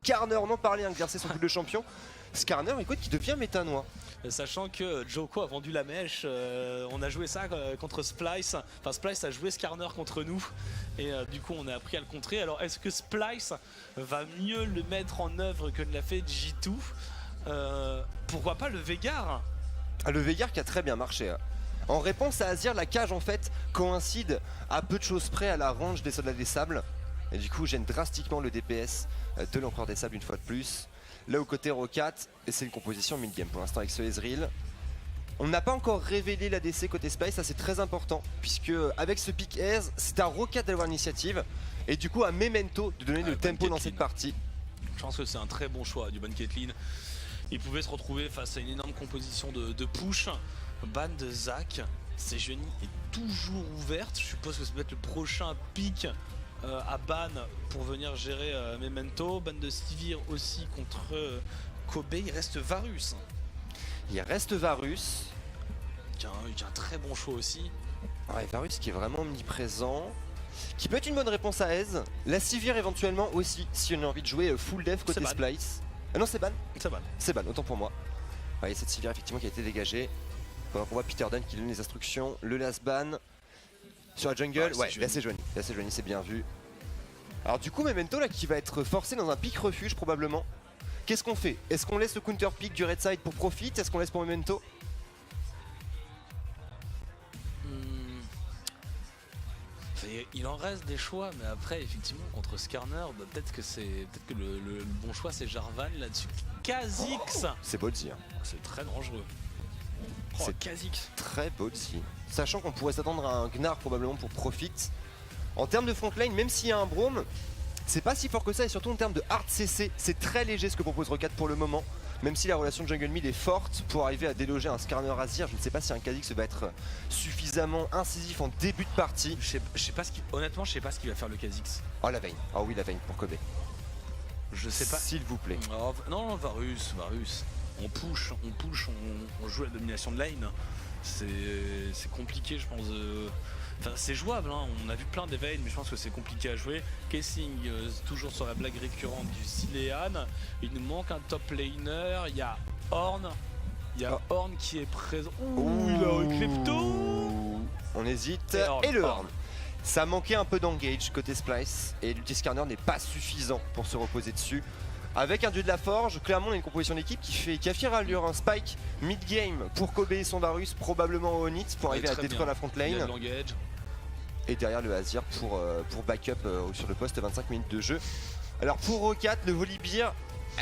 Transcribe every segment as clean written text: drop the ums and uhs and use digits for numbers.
Skarner, on en parlait, exercer son double champion. Skarner, écoute, qui devient métanois. Sachant que Joko a vendu la mèche, on a joué ça contre Splyce. Enfin, Splyce a joué Skarner contre nous. Et du coup, on a appris à le contrer. Alors, est-ce que Splyce va mieux le mettre en œuvre que ne l'a fait G2 ? Pourquoi pas le Veigar ? Le Veigar qui a très bien marché. En réponse à Azir, la cage en fait coïncide à peu de choses près à la range des soldats des sables. Et du coup gêne drastiquement le DPS de l'Empereur des Sables une fois de plus. Là au côté Roccat, et c'est une composition mid-game pour l'instant avec ce Ezreal. On n'a pas encore révélé l'ADC côté Splyce, ça c'est très important. Puisque avec ce pick Ez, c'est à Roccat d'avoir l'initiative. Et du coup à Memento de donner le tempo dans cette partie. Je pense que c'est un très bon choix du Ban Caitlyn. Il pouvait se retrouver face à une énorme composition de push. Ban de Zac, Sejuani est toujours ouverte. Je suppose que ça peut être le prochain pick à ban pour venir gérer Memento. Ban de Sivir aussi contre Kobe. Il reste Varus. Il reste Varus. Qui a un très bon choix aussi. Ouais, Varus qui est vraiment omniprésent. Qui peut être une bonne réponse à Ez. La Sivir éventuellement aussi, si on a envie de jouer full dev côté Splyce. Non, c'est ban. C'est ban. C'est ban, autant pour moi. Ouais, cette Sivir effectivement qui a été dégagée. Pendant qu'on voit Peter Dunn qui donne les instructions. Le last ban. Sur la jungle, ouais, là c'est Johnny. Là c'est Johnny, c'est bien vu. Alors du coup, Memento là qui va être forcé dans un pick refuge probablement. Qu'est-ce qu'on fait? Est-ce qu'on laisse le counter pick du red side pour profit? Est-ce qu'on laisse pour Memento? Il en reste des choix, mais après effectivement contre Skarner, peut-être que le bon choix c'est Jarvan là-dessus. Kha'Zix, c'est ballsy. C'est très dangereux. C'est Kha'Zix. Très ballsy. Sachant qu'on pourrait s'attendre à un Gnar probablement pour profit. En termes de front lane, même s'il y a un Braum, c'est pas si fort que ça, et surtout en termes de hard CC, c'est très léger ce que propose Roccat pour le moment. Même si la relation de jungle mid est forte pour arriver à déloger un Skarner Azir, je ne sais pas si un Kha'Zix va être suffisamment incisif en début de partie. Honnêtement, je sais pas ce qu'il va faire le Kha'Zix. Oh la Vayne, oh oui la Vayne pour Kobe. Je sais pas. S'il vous plaît. Oh, non, Varus. On push, on joue la domination de lane. C'est compliqué, je pense. Enfin, c'est jouable, hein. On a vu plein d'éveils, mais je pense que c'est compliqué à jouer. Kessing, toujours sur la blague récurrente du Zilean. Il nous manque un top laner. Il y a Ornn. Ornn qui est présent. Ouh, il a un Klepto. On hésite. Et le Ornn. Ça manquait un peu d'engage côté Splyce. Et l'ulti Skarner n'est pas suffisant pour se reposer dessus. Avec un dieu de la forge, clairement on a une composition d'équipe qui affire à allure un spike mid-game pour Kobe et son Varus, probablement au Onix pour arriver à détruire la front lane. Et derrière le Azir pour backup sur le poste 25 minutes de jeu. Alors pour Roccat, le Volibear,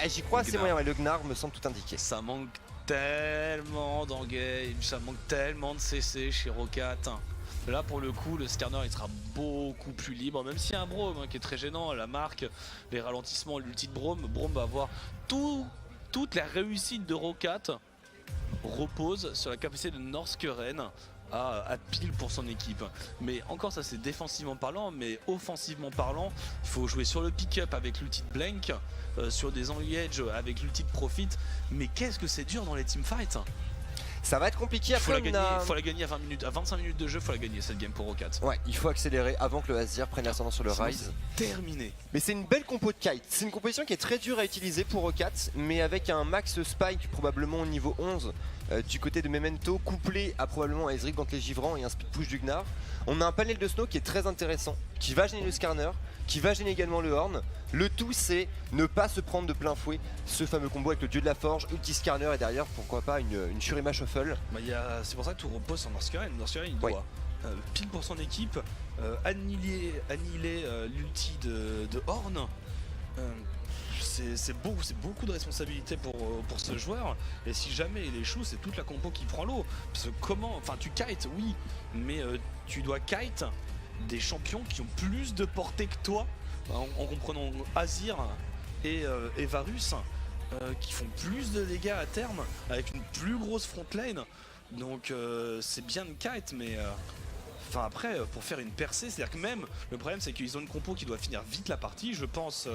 j'y crois assez moyen, le Gnar me semble tout indiqué. Ça manque tellement d'engage, ça manque tellement de CC chez Roccat. Là pour le coup le Skarner il sera beaucoup plus libre, même s'il y a un Braum qui est très gênant, la marque, les ralentissements, l'ulti de Braum va avoir toute la réussite de Roccat repose sur la capacité de Northkeren à pile pour son équipe. Mais encore ça c'est défensivement parlant, mais offensivement parlant, il faut jouer sur le pick-up avec l'ulti de Blank, sur des engage avec l'ulti de Profit, mais qu'est-ce que c'est dur dans les teamfights. Ça va être compliqué. Après, il faut la gagner à 25 minutes de jeu, il faut la gagner cette game pour Roccat. Ouais, il faut accélérer avant que le Azir prenne l'ascendant sur le Rise. Terminé. Mais c'est une belle compo de kite. C'est une composition qui est très dure à utiliser pour Roccat, mais avec un max spike probablement au niveau 11 du côté de Memento, couplé à probablement Ezreal contre les givrants et un speed push du Gnar. On a un panel de snow qui est très intéressant, qui va gêner le Skarner, qui va gêner également le Ornn. Le tout c'est ne pas se prendre de plein fouet ce fameux combo avec le dieu de la forge, ulti Skarner et derrière pourquoi pas une Shurima Shuffle. C'est pour ça que tout repose sur Northkeren. Northkeren il doit pile pour son équipe annihiler l'ulti de Ornn. C'est beaucoup de responsabilité pour ce joueur, et si jamais il échoue c'est toute la compo qui prend l'eau. Parce que tu kites oui, mais tu dois kite des champions qui ont plus de portée que toi, en comprenant Azir et Varus, qui font plus de dégâts à terme avec une plus grosse front lane. Donc c'est bien de kite, mais après pour faire une percée, c'est à dire que même le problème c'est qu'ils ont une compo qui doit finir vite la partie, je pense.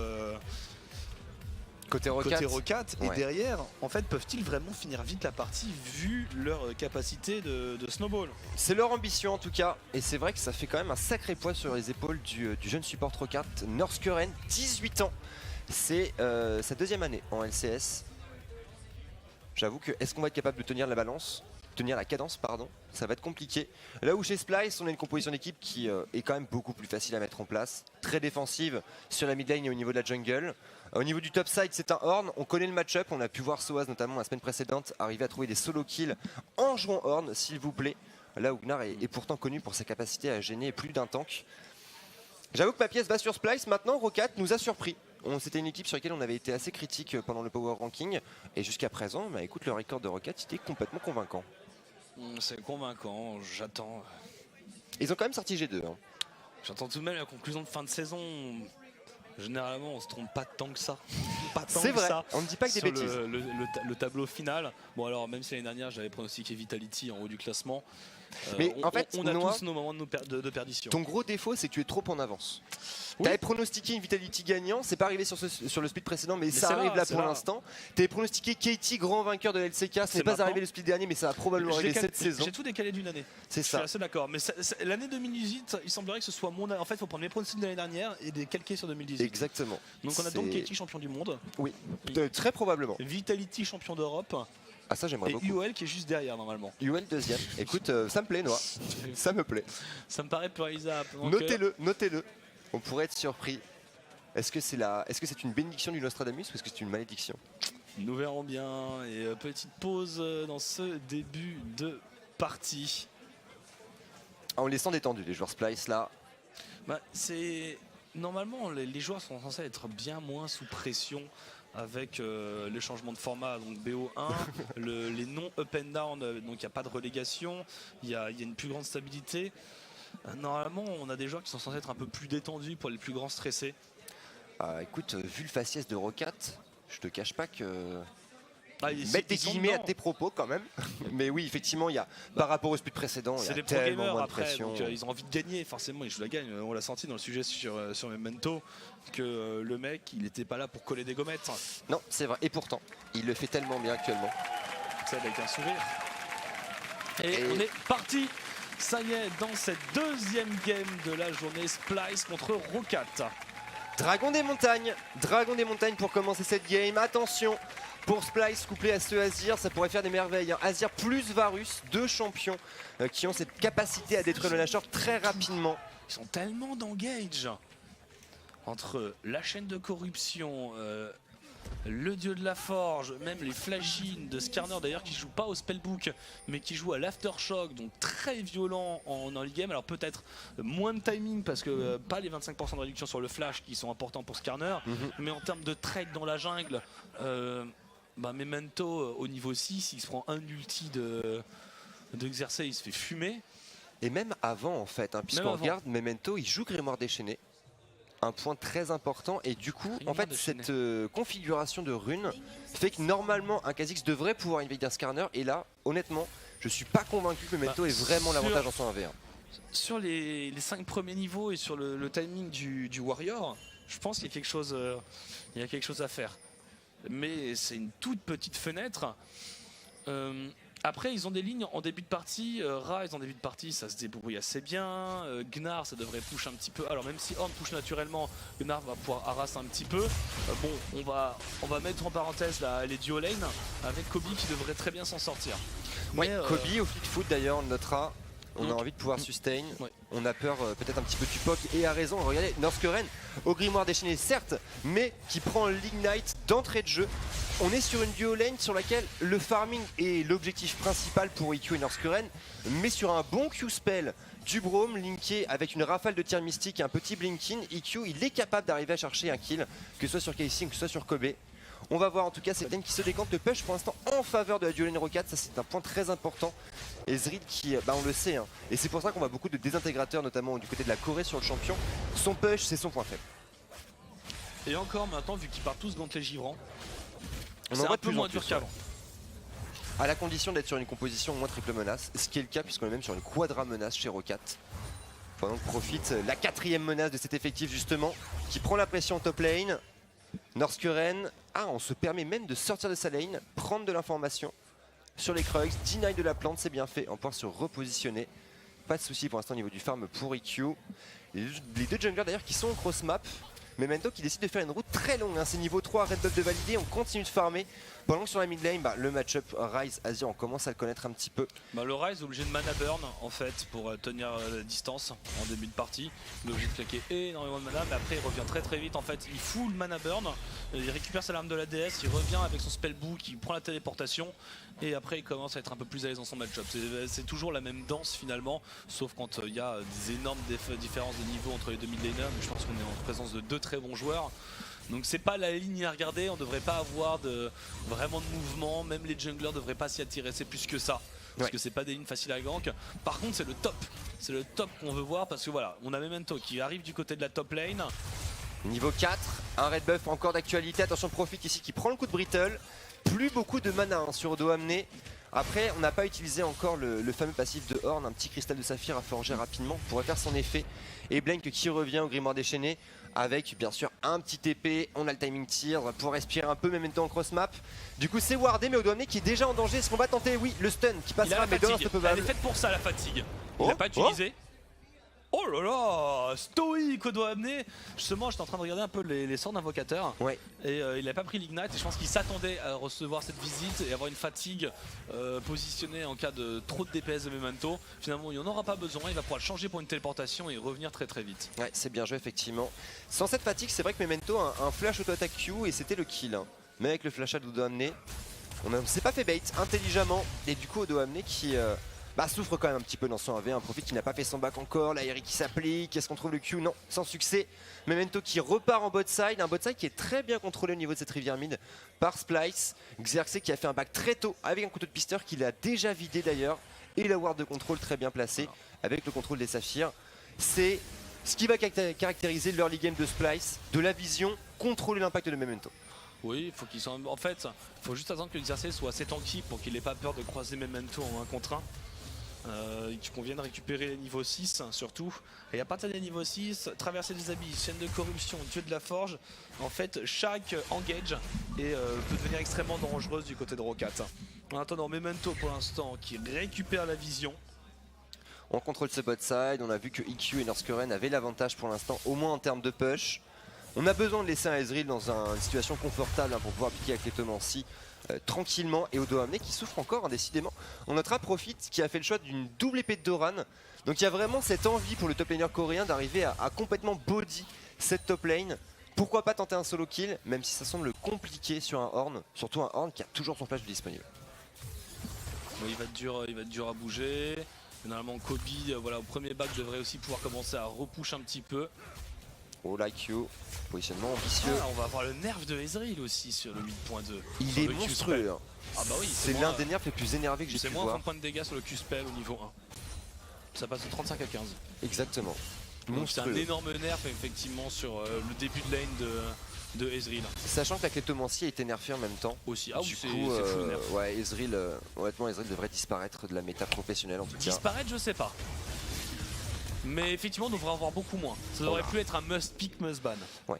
Côté Rocat, et derrière, en fait, peuvent-ils vraiment finir vite la partie vu leur capacité de snowball? C'est leur ambition en tout cas, et c'est vrai que ça fait quand même un sacré poids sur les épaules du jeune support Rocat. Norskuren, 18 ans, c'est sa deuxième année en LCS. J'avoue que est-ce qu'on va être capable de tenir la cadence, pardon, ça va être compliqué. Là où chez Splyce, on a une composition d'équipe qui est quand même beaucoup plus facile à mettre en place. Très défensive sur la mid lane et au niveau de la jungle. Au niveau du top side, c'est un Horn. On connaît le match-up. On a pu voir Soaz notamment la semaine précédente arriver à trouver des solo kills en jouant Horn, s'il vous plaît. Là où Gnar est pourtant connu pour sa capacité à gêner plus d'un tank. J'avoue que ma pièce va sur Splyce. Maintenant, Rocat nous a surpris. C'était une équipe sur laquelle on avait été assez critique pendant le power ranking. Et jusqu'à présent, bah, écoute, le record de Rocat était complètement convaincant. C'est convaincant, j'attends. Ils ont quand même sorti G2. Hein. J'attends tout de même la conclusion de fin de saison. Généralement, on se trompe pas tant que ça. C'est vrai, on ne dit pas que des sur bêtises. Le tableau final. Bon, alors, même si l'année dernière, j'avais pronostiqué Vitality en haut du classement. Mais en fait, on a tous nos moments de perdition. Ton gros défaut, c'est que tu es trop en avance. Oui. Tu avais pronostiqué une Vitality gagnant, c'est pas arrivé sur le split précédent, mais ça arrive là pour l'instant. Tu avais pronostiqué Katie grand vainqueur de la LCK, ce n'est pas arrivé le split dernier, mais ça va probablement arriver cette saison. J'ai tout décalé d'une année. C'est ça. Je suis assez d'accord. Mais l'année 2018, il semblerait que ce soit mon. En fait, il faut prendre mes pronostics de l'année dernière et les calquer sur 2018. Exactement. Donc on a donc Katie champion du monde. Oui, très probablement. Vitality champion d'Europe. Ah, ça j'aimerais beaucoup. Et UOL qui est juste derrière normalement. UOL deuxième. Écoute, ça me plaît, Noah. Ça me plaît. Ça me paraît peu réalisable. Notez-le. On pourrait être surpris. Est-ce que c'est une bénédiction du Nostradamus ou est-ce que c'est une malédiction? Nous verrons bien. Et petite pause dans ce début de partie. On les sent détendus, les joueurs Splyce là. Bah, normalement, les joueurs sont censés être bien moins sous pression avec le changement de format, donc BO1, les non up and down, donc il n'y a pas de relégation, il y a une plus grande stabilité. Normalement, on a des joueurs qui sont censés être un peu plus détendus pour les plus grands stressés. Écoute, vu le faciès de Rocat, je te cache pas que... Mettre des guillemets à tes propos quand même. Mais oui, effectivement, il y a, par rapport au split précédent, il y a des tellement moins de après, pression. donc, ils ont envie de gagner, forcément, ils jouent la gagne. On l'a senti dans le sujet sur Memento, que le mec, il n'était pas là pour coller des gommettes. Non, c'est vrai. Et pourtant, il le fait tellement bien actuellement. Ça avec un sourire. Et on est parti. Ça y est, dans cette deuxième game de la journée, Splyce contre Rocat. Dragon des montagnes pour commencer cette game. Attention, pour Splyce couplé à ce Azir, ça pourrait faire des merveilles. Azir plus Varus, deux champions qui ont cette capacité à détruire le lâcheur très rapidement. Ils sont tellement d'engage entre la chaîne de corruption, le dieu de la forge, même les flashings de Skarner d'ailleurs qui joue pas au spellbook mais qui joue à l'aftershock, donc très violent en early game. Alors peut-être moins de timing parce que pas les 25% de réduction sur le flash qui sont importants pour Skarner, mais en termes de trade dans la jungle, Memento au niveau 6, il se prend un ulti de Xerxes, il se fait fumer. Et même avant en fait, puisqu'on regarde Memento, il joue Grimoire déchaîné. Un point très important, et du coup en fait cette configuration de runes fait que normalement un Kha'Zix devrait pouvoir invader un Skarner, et là honnêtement je suis pas convaincu que Memento ait vraiment l'avantage en 1v1. Sur les 5 premiers niveaux et sur le timing du Warrior, je pense qu'il y a quelque chose à faire, mais c'est une toute petite fenêtre. Après, ils ont des lignes en début de partie. Ryze en début de partie, ça se débrouille assez bien. Gnar, ça devrait push un petit peu. Alors, même si Horn push naturellement, Gnar va pouvoir harasser un petit peu. Bon, on va mettre en parenthèse les duo lane avec Kobe qui devrait très bien s'en sortir. Ouais, Kobe au fleet foot d'ailleurs, on le notera. On a envie de pouvoir sustain. Ouais. On a peur peut-être un petit peu du POC, et a raison. Regardez, Norskuren au grimoire déchaîné certes, mais qui prend l'Ignite d'entrée de jeu. On est sur une duo lane sur laquelle le farming est l'objectif principal pour EQ et Norskuren, mais sur un bon Q-spell du Braum linké avec une rafale de tir mystique et un petit blinking, EQ il est capable d'arriver à chercher un kill, que ce soit sur Casey ou que ce soit sur Kobe. On va voir en tout cas cette lane qui se décante, le push pour l'instant en faveur de la duo lane Rocat, ça c'est un point très important. Et Zrid qui, on le sait, et c'est pour ça qu'on voit beaucoup de désintégrateurs notamment du côté de la Corée sur le champion, son push c'est son point faible. Et encore maintenant, vu qu'ils partent tous gantelet givrant, c'est un peu moins dur qu'avant. À la condition d'être sur une composition moins triple menace, ce qui est le cas puisqu'on est même sur une quadra menace chez Rocat. Pendant que profite la 4ème menace de cet effectif justement, qui prend la pression en top lane. Norskuren, on se permet même de sortir de sa lane, prendre de l'information sur les Krugs, deny de la plante, c'est bien fait, on pourra se repositionner. Pas de souci pour l'instant au niveau du farm pour EQ. Les deux junglers d'ailleurs qui sont en cross map. Memento qui décide de faire une route très longue, hein. C'est niveau 3, red buff de validé, on continue de farmer. Pendant que sur la mid lane, le match-up Ryze Azir, on commence à le connaître un petit peu. Le Ryze est obligé de mana burn en fait pour tenir la distance en début de partie. Il est obligé de claquer énormément de mana, mais après il revient très vite en fait. Il fout le mana burn, il récupère sa larme de la DS, il revient avec son spell book, il prend la téléportation et après il commence à être un peu plus à l'aise dans son match-up. C'est toujours la même danse finalement, sauf quand il y a des énormes différences de niveau entre les deux mid laners. Je pense qu'on est en présence de deux très bons joueurs. Donc c'est pas la ligne à regarder, on devrait pas avoir vraiment de mouvement, même les junglers devraient pas s'y intéresser plus que ça. Parce que c'est pas des lignes faciles à gank. Par contre c'est le top qu'on veut voir parce que voilà, on a Memento qui arrive du côté de la top lane. Niveau 4, un red buff encore d'actualité, attention Profit ici qui prend le coup de Brittle. Plus beaucoup de mana sur dos amené. Après on n'a pas utilisé encore le fameux passif de Horn, un petit cristal de saphir à forger rapidement pour faire son effet. Et Blank qui revient au grimoire déchaîné avec bien sûr un petit TP, on a le timing tir pour respirer un peu, même en temps en cross map. Du coup c'est wardé mais Odoamne qui est déjà en danger, est-ce qu'on va tenter? Oui, le stun qui passera mais donne un peu. Elle est faite pour ça la fatigue. Il l'a pas utilisé. Oh là là, stoïque Odoamne. Justement j'étais en train de regarder un peu les sorts d'invocateurs et il n'a pas pris l'ignite et je pense qu'il s'attendait à recevoir cette visite et avoir une fatigue positionnée en cas de trop de DPS de Memento. Finalement il n'y en aura pas besoin, il va pouvoir le changer pour une téléportation et revenir très vite. Ouais, c'est bien joué effectivement. Sans cette fatigue c'est vrai que Memento a un flash auto-attaque Q et c'était le kill. Mais avec le flash d'Odoamne, on ne s'est pas fait bait intelligemment et du coup Odoamne qui... souffre quand même un petit peu dans son 1v, un Profit qui n'a pas fait son back encore, la Eri qui s'applique, est-ce qu'on trouve le Q? Non, sans succès. Memento qui repart en bot side, un bot side qui est très bien contrôlé au niveau de cette rivière mid par Splyce. Xerxes qui a fait un back très tôt avec un couteau de pisteur qu'il a déjà vidé d'ailleurs. Et la ward de contrôle très bien placée avec le contrôle des saphirs. C'est ce qui va caractériser l'early game de Splyce, de la vision, contrôler l'impact de Memento. Oui, il faut qu'il soit... En fait, il faut juste attendre que Xerxes soit assez tanky pour qu'il n'ait pas peur de croiser Memento en 1 contre 1. Qu'on vienne récupérer les niveaux 6 surtout, et à partir des niveaux 6, traverser des abysses, chaîne de corruption, dieu de la forge, en fait chaque engage peut devenir extrêmement dangereuse du côté de Roccat. En attendant Memento pour l'instant qui récupère la vision. On contrôle ce bot side, on a vu que EQ et Norskuren avaient l'avantage pour l'instant, au moins en termes de push. On a besoin de laisser un Ezreal dans une situation confortable pour pouvoir piquer avec l'étomancie tranquillement, et Odoamne qui souffre encore décidément. On notera Profit qui a fait le choix d'une double épée de Doran. Donc il y a vraiment cette envie pour le top laner coréen d'arriver à complètement body cette top lane. Pourquoi pas tenter un solo kill, même si ça semble compliqué sur un Horn, surtout un Horn qui a toujours son flash disponible. Oui, il va être dur à bouger. Normalement Kobe au premier back devrait aussi pouvoir commencer à repush un petit peu. Oh la Q, positionnement ambitieux. On va avoir le nerf de Ezreal aussi sur le 8.2. Il est monstrueux. Ah bah oui, c'est l'un des nerfs les plus énervés que j'ai pu voir. C'est moins 20 points de dégâts sur le Q-spell au niveau 1. Ça passe de 35 à 15. Exactement. C'est un énorme nerf effectivement sur le début de lane de Ezreal. Sachant que la clétomancie a été nerfée en même temps. Aussi, du coup, ouais, Ezreal, honnêtement Ezreal devrait disparaître de la méta professionnelle en tout cas. Disparaître je sais pas. Mais effectivement on devrait avoir beaucoup moins. Ça devrait plus être un must pick, must ban. Ouais.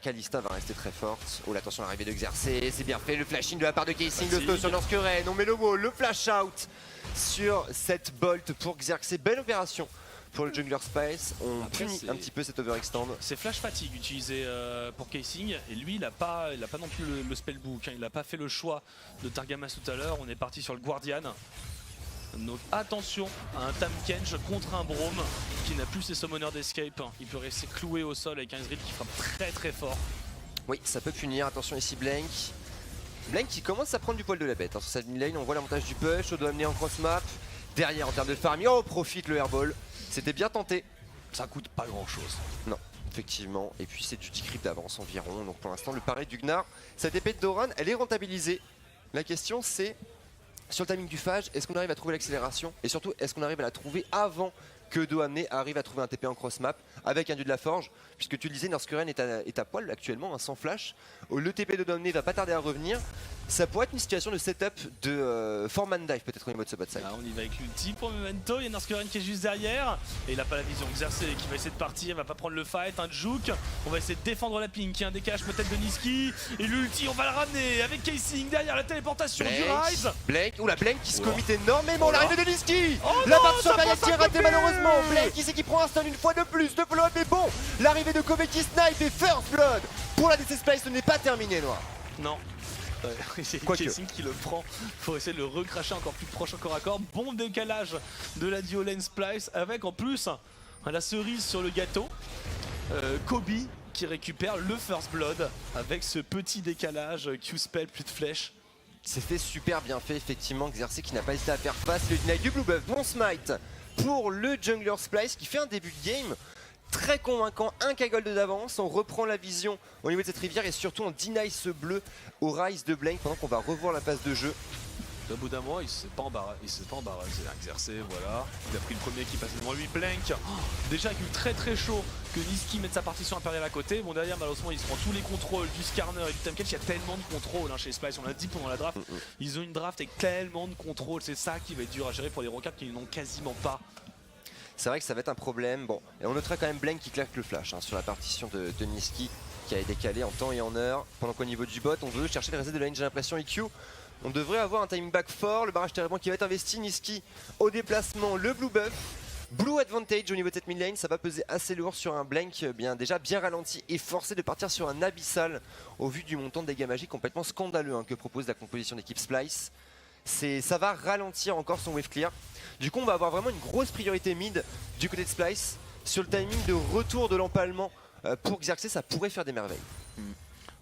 Kalista va rester très forte. Oh l'attention à l'arrivée de Xerxes, c'est bien fait, le flashing de la part de Casing, le feu sur Norskuren, on met le mot, le flash out sur cette bolt pour Xerxes, belle opération pour le jungler Spice. On punit un petit peu cet overextend. C'est flash fatigue utilisé pour Casing et lui il a pas non plus le spellbook, il n'a pas fait le choix de Targamas tout à l'heure, on est parti sur le Guardian. Donc attention à un Tahm-Kench contre un Braum qui n'a plus ses summoners d'escape. Il peut rester cloué au sol avec un Ezreal qui frappe très fort. Oui, ça peut punir. Attention ici Blank. Blank qui commence à prendre du poil de la bête. Sur cette mid lane, on voit l'avantage du push. Odoamne en cross map. Derrière en termes de farming, Profit le airball. C'était bien tenté. Ça coûte pas grand chose. Non, effectivement. Et puis c'est du 10 creep d'avance environ. Donc pour l'instant, le pari du Gnar. Cette épée de Doran, elle est rentabilisée. La question c'est... Sur le timing du phage, est-ce qu'on arrive à trouver l'accélération? Et surtout, est-ce qu'on arrive à la trouver avant que Doamné arrive à trouver un TP en cross map avec un dieu de la forge, puisque tu le disais, Norskuren est à poil actuellement, hein, sans flash. Le TP de Doamné va pas tarder à revenir. Ça pourrait être une situation de setup de Foreman dive peut-être au niveau de ce bot side. On y va avec l'ulti pour Memento, il y a Norskuren qui est juste derrière et il n'a pas la vision. Xerxes qui va essayer de partir, il va pas prendre le fight, un juke. On va essayer de défendre la ping, qui a un décalage peut-être de Niski et l'ulti on va le ramener avec Casing derrière la téléportation du Rise. Blake, oula Blake qui se commit énormément, l'arrivée de Niski. Oh la non, partie ça impériale passe qui est à ratée côté. malheureusement. Blake qui sait qu'il prend un stun une fois de plus, de follow-up mais bon, l'arrivée de Kobe qui snipe et First Blood pour la DC Splice, ce n'est pas terminé Noir. Non. C'est Casing qui le prend, faut essayer de le recracher encore plus proche encore à corps. Bon décalage de la duo lane Splice avec en plus la cerise sur le gâteau, Kobe qui récupère le First Blood avec ce petit décalage, Q-spell plus de flèches. C'était super bien fait effectivement, Xerxes qui n'a pas hésité à faire face, le deny du Blue Buff, bon smite pour le jungler Splice qui fait un début de game très convaincant, un K-Gold d'avance, on reprend la vision au niveau de cette rivière et surtout on deny ce bleu au Rise de Blank pendant qu'on va revoir la phase de jeu. Au bout d'un mois, il s'est pas embarrassé, c'est un Xerxes, voilà. Il a pris le premier qui passe devant lui, Blank. Déjà avec eu très chaud que Niski mette sa partition impériale à côté. Bon derrière malheureusement il se prend tous les contrôles du Skarner et du Tanketch, il y a tellement de contrôles hein, chez Splice, on l'a dit pendant la draft. Ils ont une draft avec tellement de contrôles, c'est ça qui va être dur à gérer pour les Rockets qui n'ont quasiment pas. C'est vrai que ça va être un problème. Bon, et on notera quand même Blank qui claque le flash hein, sur la partition de Niski qui a décalé en temps et en heure. Pendant qu'au niveau du bot, on veut chercher le reset de la lane, j'ai l'impression EQ. On devrait avoir un timing back fort, le barrage terriblement qui va être investi. Niski au déplacement, le blue buff. Blue advantage au niveau de cette mid lane, ça va peser assez lourd sur un Blank déjà bien ralenti et forcé de partir sur un abyssal au vu du montant de dégâts magiques complètement scandaleux hein, que propose la composition d'équipe Splice. Ça va ralentir encore son wave clear. Du coup on va avoir vraiment une grosse priorité mid du côté de Splice. Sur le timing de retour de l'empalement pour Xerxes, ça pourrait faire des merveilles. De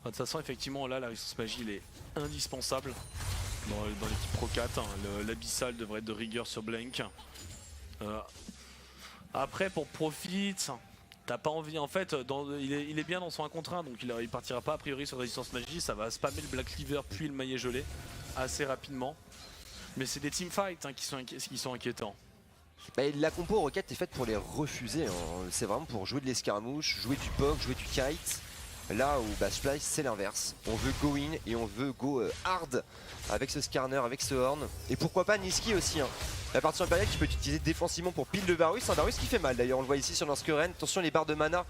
toute façon effectivement là la résistance magie il est indispensable dans l'équipe Pro 4 hein. L'abyssal devrait être de rigueur sur Blank. Après pour Profit, t'as pas envie en fait, il est bien dans son 1 contre 1 donc il partira pas a priori sur résistance magie, ça va spammer le Black Cleaver puis le maillet gelé assez rapidement. Mais c'est des teamfights hein, qui sont inquiétants. Bah, la compo Rocket est faite pour les refuser, hein. C'est vraiment pour jouer de l'escarmouche, jouer du POC, jouer du kite. Là où Splice c'est l'inverse, on veut go in et on veut go hard avec ce Skarner, avec ce Horn. Et pourquoi pas Niski aussi hein. La partie impériale qui peut être utilisée défensivement pour pile de Varus, un Varus qui fait mal d'ailleurs, on le voit ici sur Norskuren. Attention les barres de mana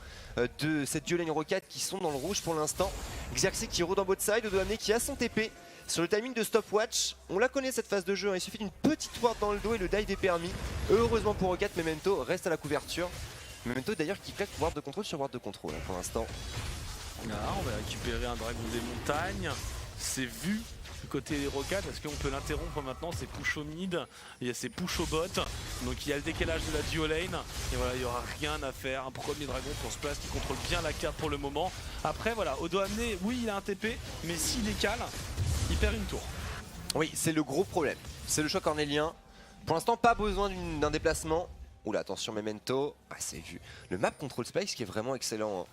de cette duo lane Rocket qui sont dans le rouge pour l'instant. Xerxes qui rôde en bot side, Odoamne qui a son TP. Sur le timing de stopwatch, on la connaît cette phase de jeu, hein. Il suffit d'une petite ward dans le dos et le dive est permis. Heureusement pour Rocket, Memento reste à la couverture. Memento d'ailleurs qui claque ward de contrôle sur ward de contrôle hein, pour l'instant. Là, on va récupérer un dragon des montagnes, c'est vu du côté des Rockets, est-ce qu'on peut l'interrompre maintenant? C'est push au mid, il y a ses push au bot, donc il y a le décalage de la duo lane, et voilà, il n'y aura rien à faire, un premier dragon pour Splice qui contrôle bien la carte pour le moment. Après voilà, Odoamne, oui il a un TP, mais s'il décale, il perd une tour. Oui, c'est le gros problème, c'est le choc cornélien. Pour l'instant pas besoin d'un déplacement. Oula attention Memento, c'est vu. Le map control Splice qui est vraiment excellent hein.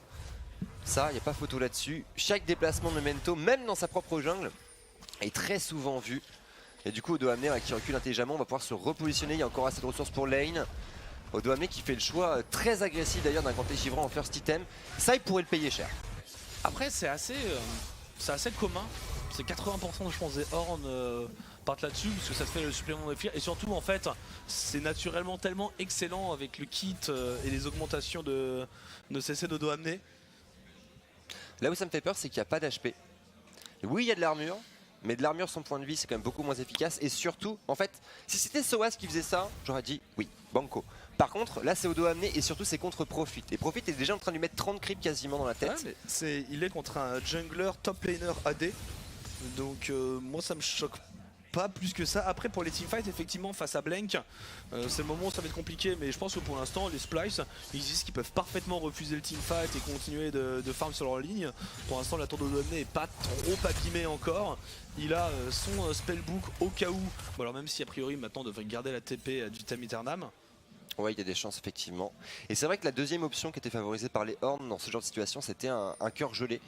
Ça, il n'y a pas photo là-dessus. Chaque déplacement de Memento, même dans sa propre jungle, est très souvent vu. Et du coup, Odoamne qui recule intelligemment, on va pouvoir se repositionner. Il y a encore assez de ressources pour lane. Odoamne qui fait le choix très agressif d'ailleurs d'un Ganté Givrant en first item. Ça, il pourrait le payer cher. Après, c'est assez commun. C'est 80% je pense des Horn partent là-dessus parce que ça te fait le supplément de fear. Et surtout, en fait, c'est naturellement tellement excellent avec le kit et les augmentations de CC d'Odoamne. Là où ça me fait peur, c'est qu'il n'y a pas d'HP. Oui, il y a de l'armure, mais de l'armure sans point de vie, c'est quand même beaucoup moins efficace. Et surtout, en fait, si c'était Soaz qui faisait ça, j'aurais dit oui, banco. Par contre, là, c'est Odoamne et surtout, c'est contre Profit. Et Profit est déjà en train de lui mettre 30 creeps quasiment dans la tête. Ouais, mais il est contre un jungler top laner AD. Donc, moi, ça me choque pas plus que ça. Après, pour les teamfights, effectivement, face à Blank, c'est le moment où ça va être compliqué. Mais je pense que pour l'instant, les Splice, ils disent qu'ils peuvent parfaitement refuser le teamfight et continuer de farm sur leur ligne. Pour l'instant, la tour d'Odoamne n'est pas trop abîmée encore. Il a son spellbook au cas où. Bon, alors même si a priori, maintenant, on devrait garder la TP à Vitam Aeternam. Ouais, il y a des chances effectivement. Et c'est vrai que la deuxième option qui était favorisée par les Horns dans ce genre de situation, c'était un cœur gelé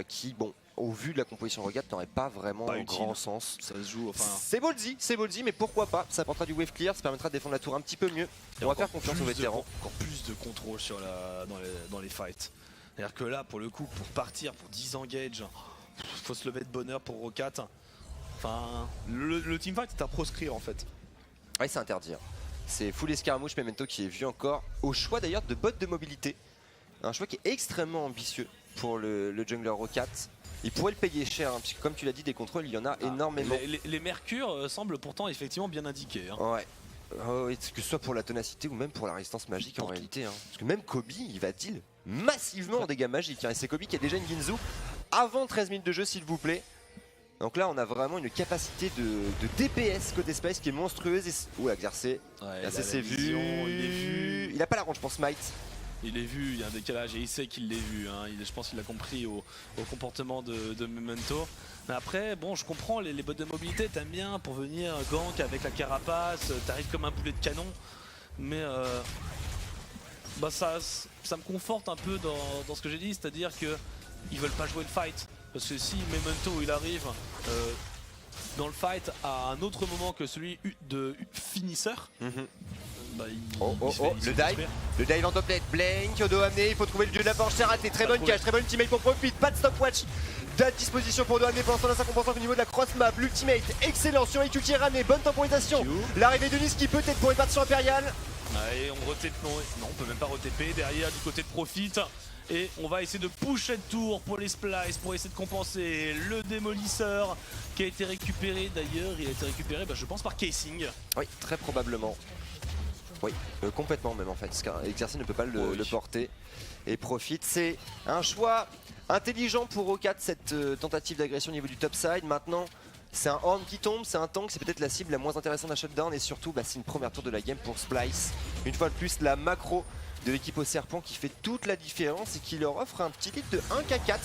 qui, bon, au vu de la composition Rocket, n'aurait pas vraiment grand sens. Ça se joue, enfin... C'est ballsy, mais pourquoi pas. Ça apportera du wave clear, ça permettra de défendre la tour un petit peu mieux. On va faire confiance aux vétérans. Encore plus de contrôle sur dans les fights. C'est-à-dire que là, pour le coup, pour partir, pour 10 engage, faut se lever de bonheur pour Rocket. Enfin, le teamfight est à proscrire en fait. Ouais, c'est interdit. C'est full escarmouche Memento qui est vu encore au choix d'ailleurs de bot de mobilité. Un choix qui est extrêmement ambitieux pour le jungler Rocket. Il pourrait le payer cher, hein, puisque comme tu l'as dit, des contrôles, il y en a énormément. Les mercures semblent pourtant effectivement bien indiqués. Hein. Ouais. Que ce soit pour la ténacité ou même pour la résistance magique en réalité. Hein. Parce que même Kobe, il va deal massivement en dégâts magiques. Hein. Et c'est Kobe qui a déjà une Ginzu avant 13 minutes de jeu, s'il vous plaît. Donc là, on a vraiment une capacité de DPS côté Spice qui est monstrueuse. Ouh, Xerxes. Ouais, là, c'est vu. Il a pas la range pour Smite. Il est vu, il y a un décalage et il sait qu'il l'est vu. Hein. Je pense qu'il a compris au comportement de Memento. Mais après, bon, je comprends, les bots de mobilité, t'aimes bien pour venir gank avec la carapace, t'arrives comme un boulet de canon. Mais bah ça me conforte un peu dans ce que j'ai dit, c'est-à-dire qu'ils veulent pas jouer le fight. Parce que si Memento il arrive dans le fight à un autre moment que celui de finisseur, bah, le dive en top lane, Blank, Odo amené, il faut trouver le dieu de la forge, c'est raté, très bonne cache, très bonne ultimate pour Profit, pas de stopwatch à disposition pour Odo amené, pour l'instant là ça compense au niveau de la cross map, l'ultimate excellent sur EQ qui est ramené, bonne temporisation, l'arrivée de Niski peut-être pour une partition impériale. Allez, on retp, non on peut même pas retp derrière du côté de Profit. Et on va essayer de push cette tour pour les splice, pour essayer de compenser le démolisseur qui a été récupéré. D'ailleurs, il a été récupéré, bah, je pense, par Casing. Oui, très probablement. Oui, complètement même en fait, parce qu'Exercice ne peut pas le porter. Et Profit, c'est un choix intelligent pour Rocket, cette tentative d'agression au niveau du topside. Maintenant, c'est un Horn qui tombe, c'est un tank, c'est peut-être la cible la moins intéressante à shutdown. Et surtout, bah, c'est une première tour de la game pour Splice. Une fois de plus, la macro de l'équipe au serpent qui fait toute la différence et qui leur offre un petit lead de 1k4.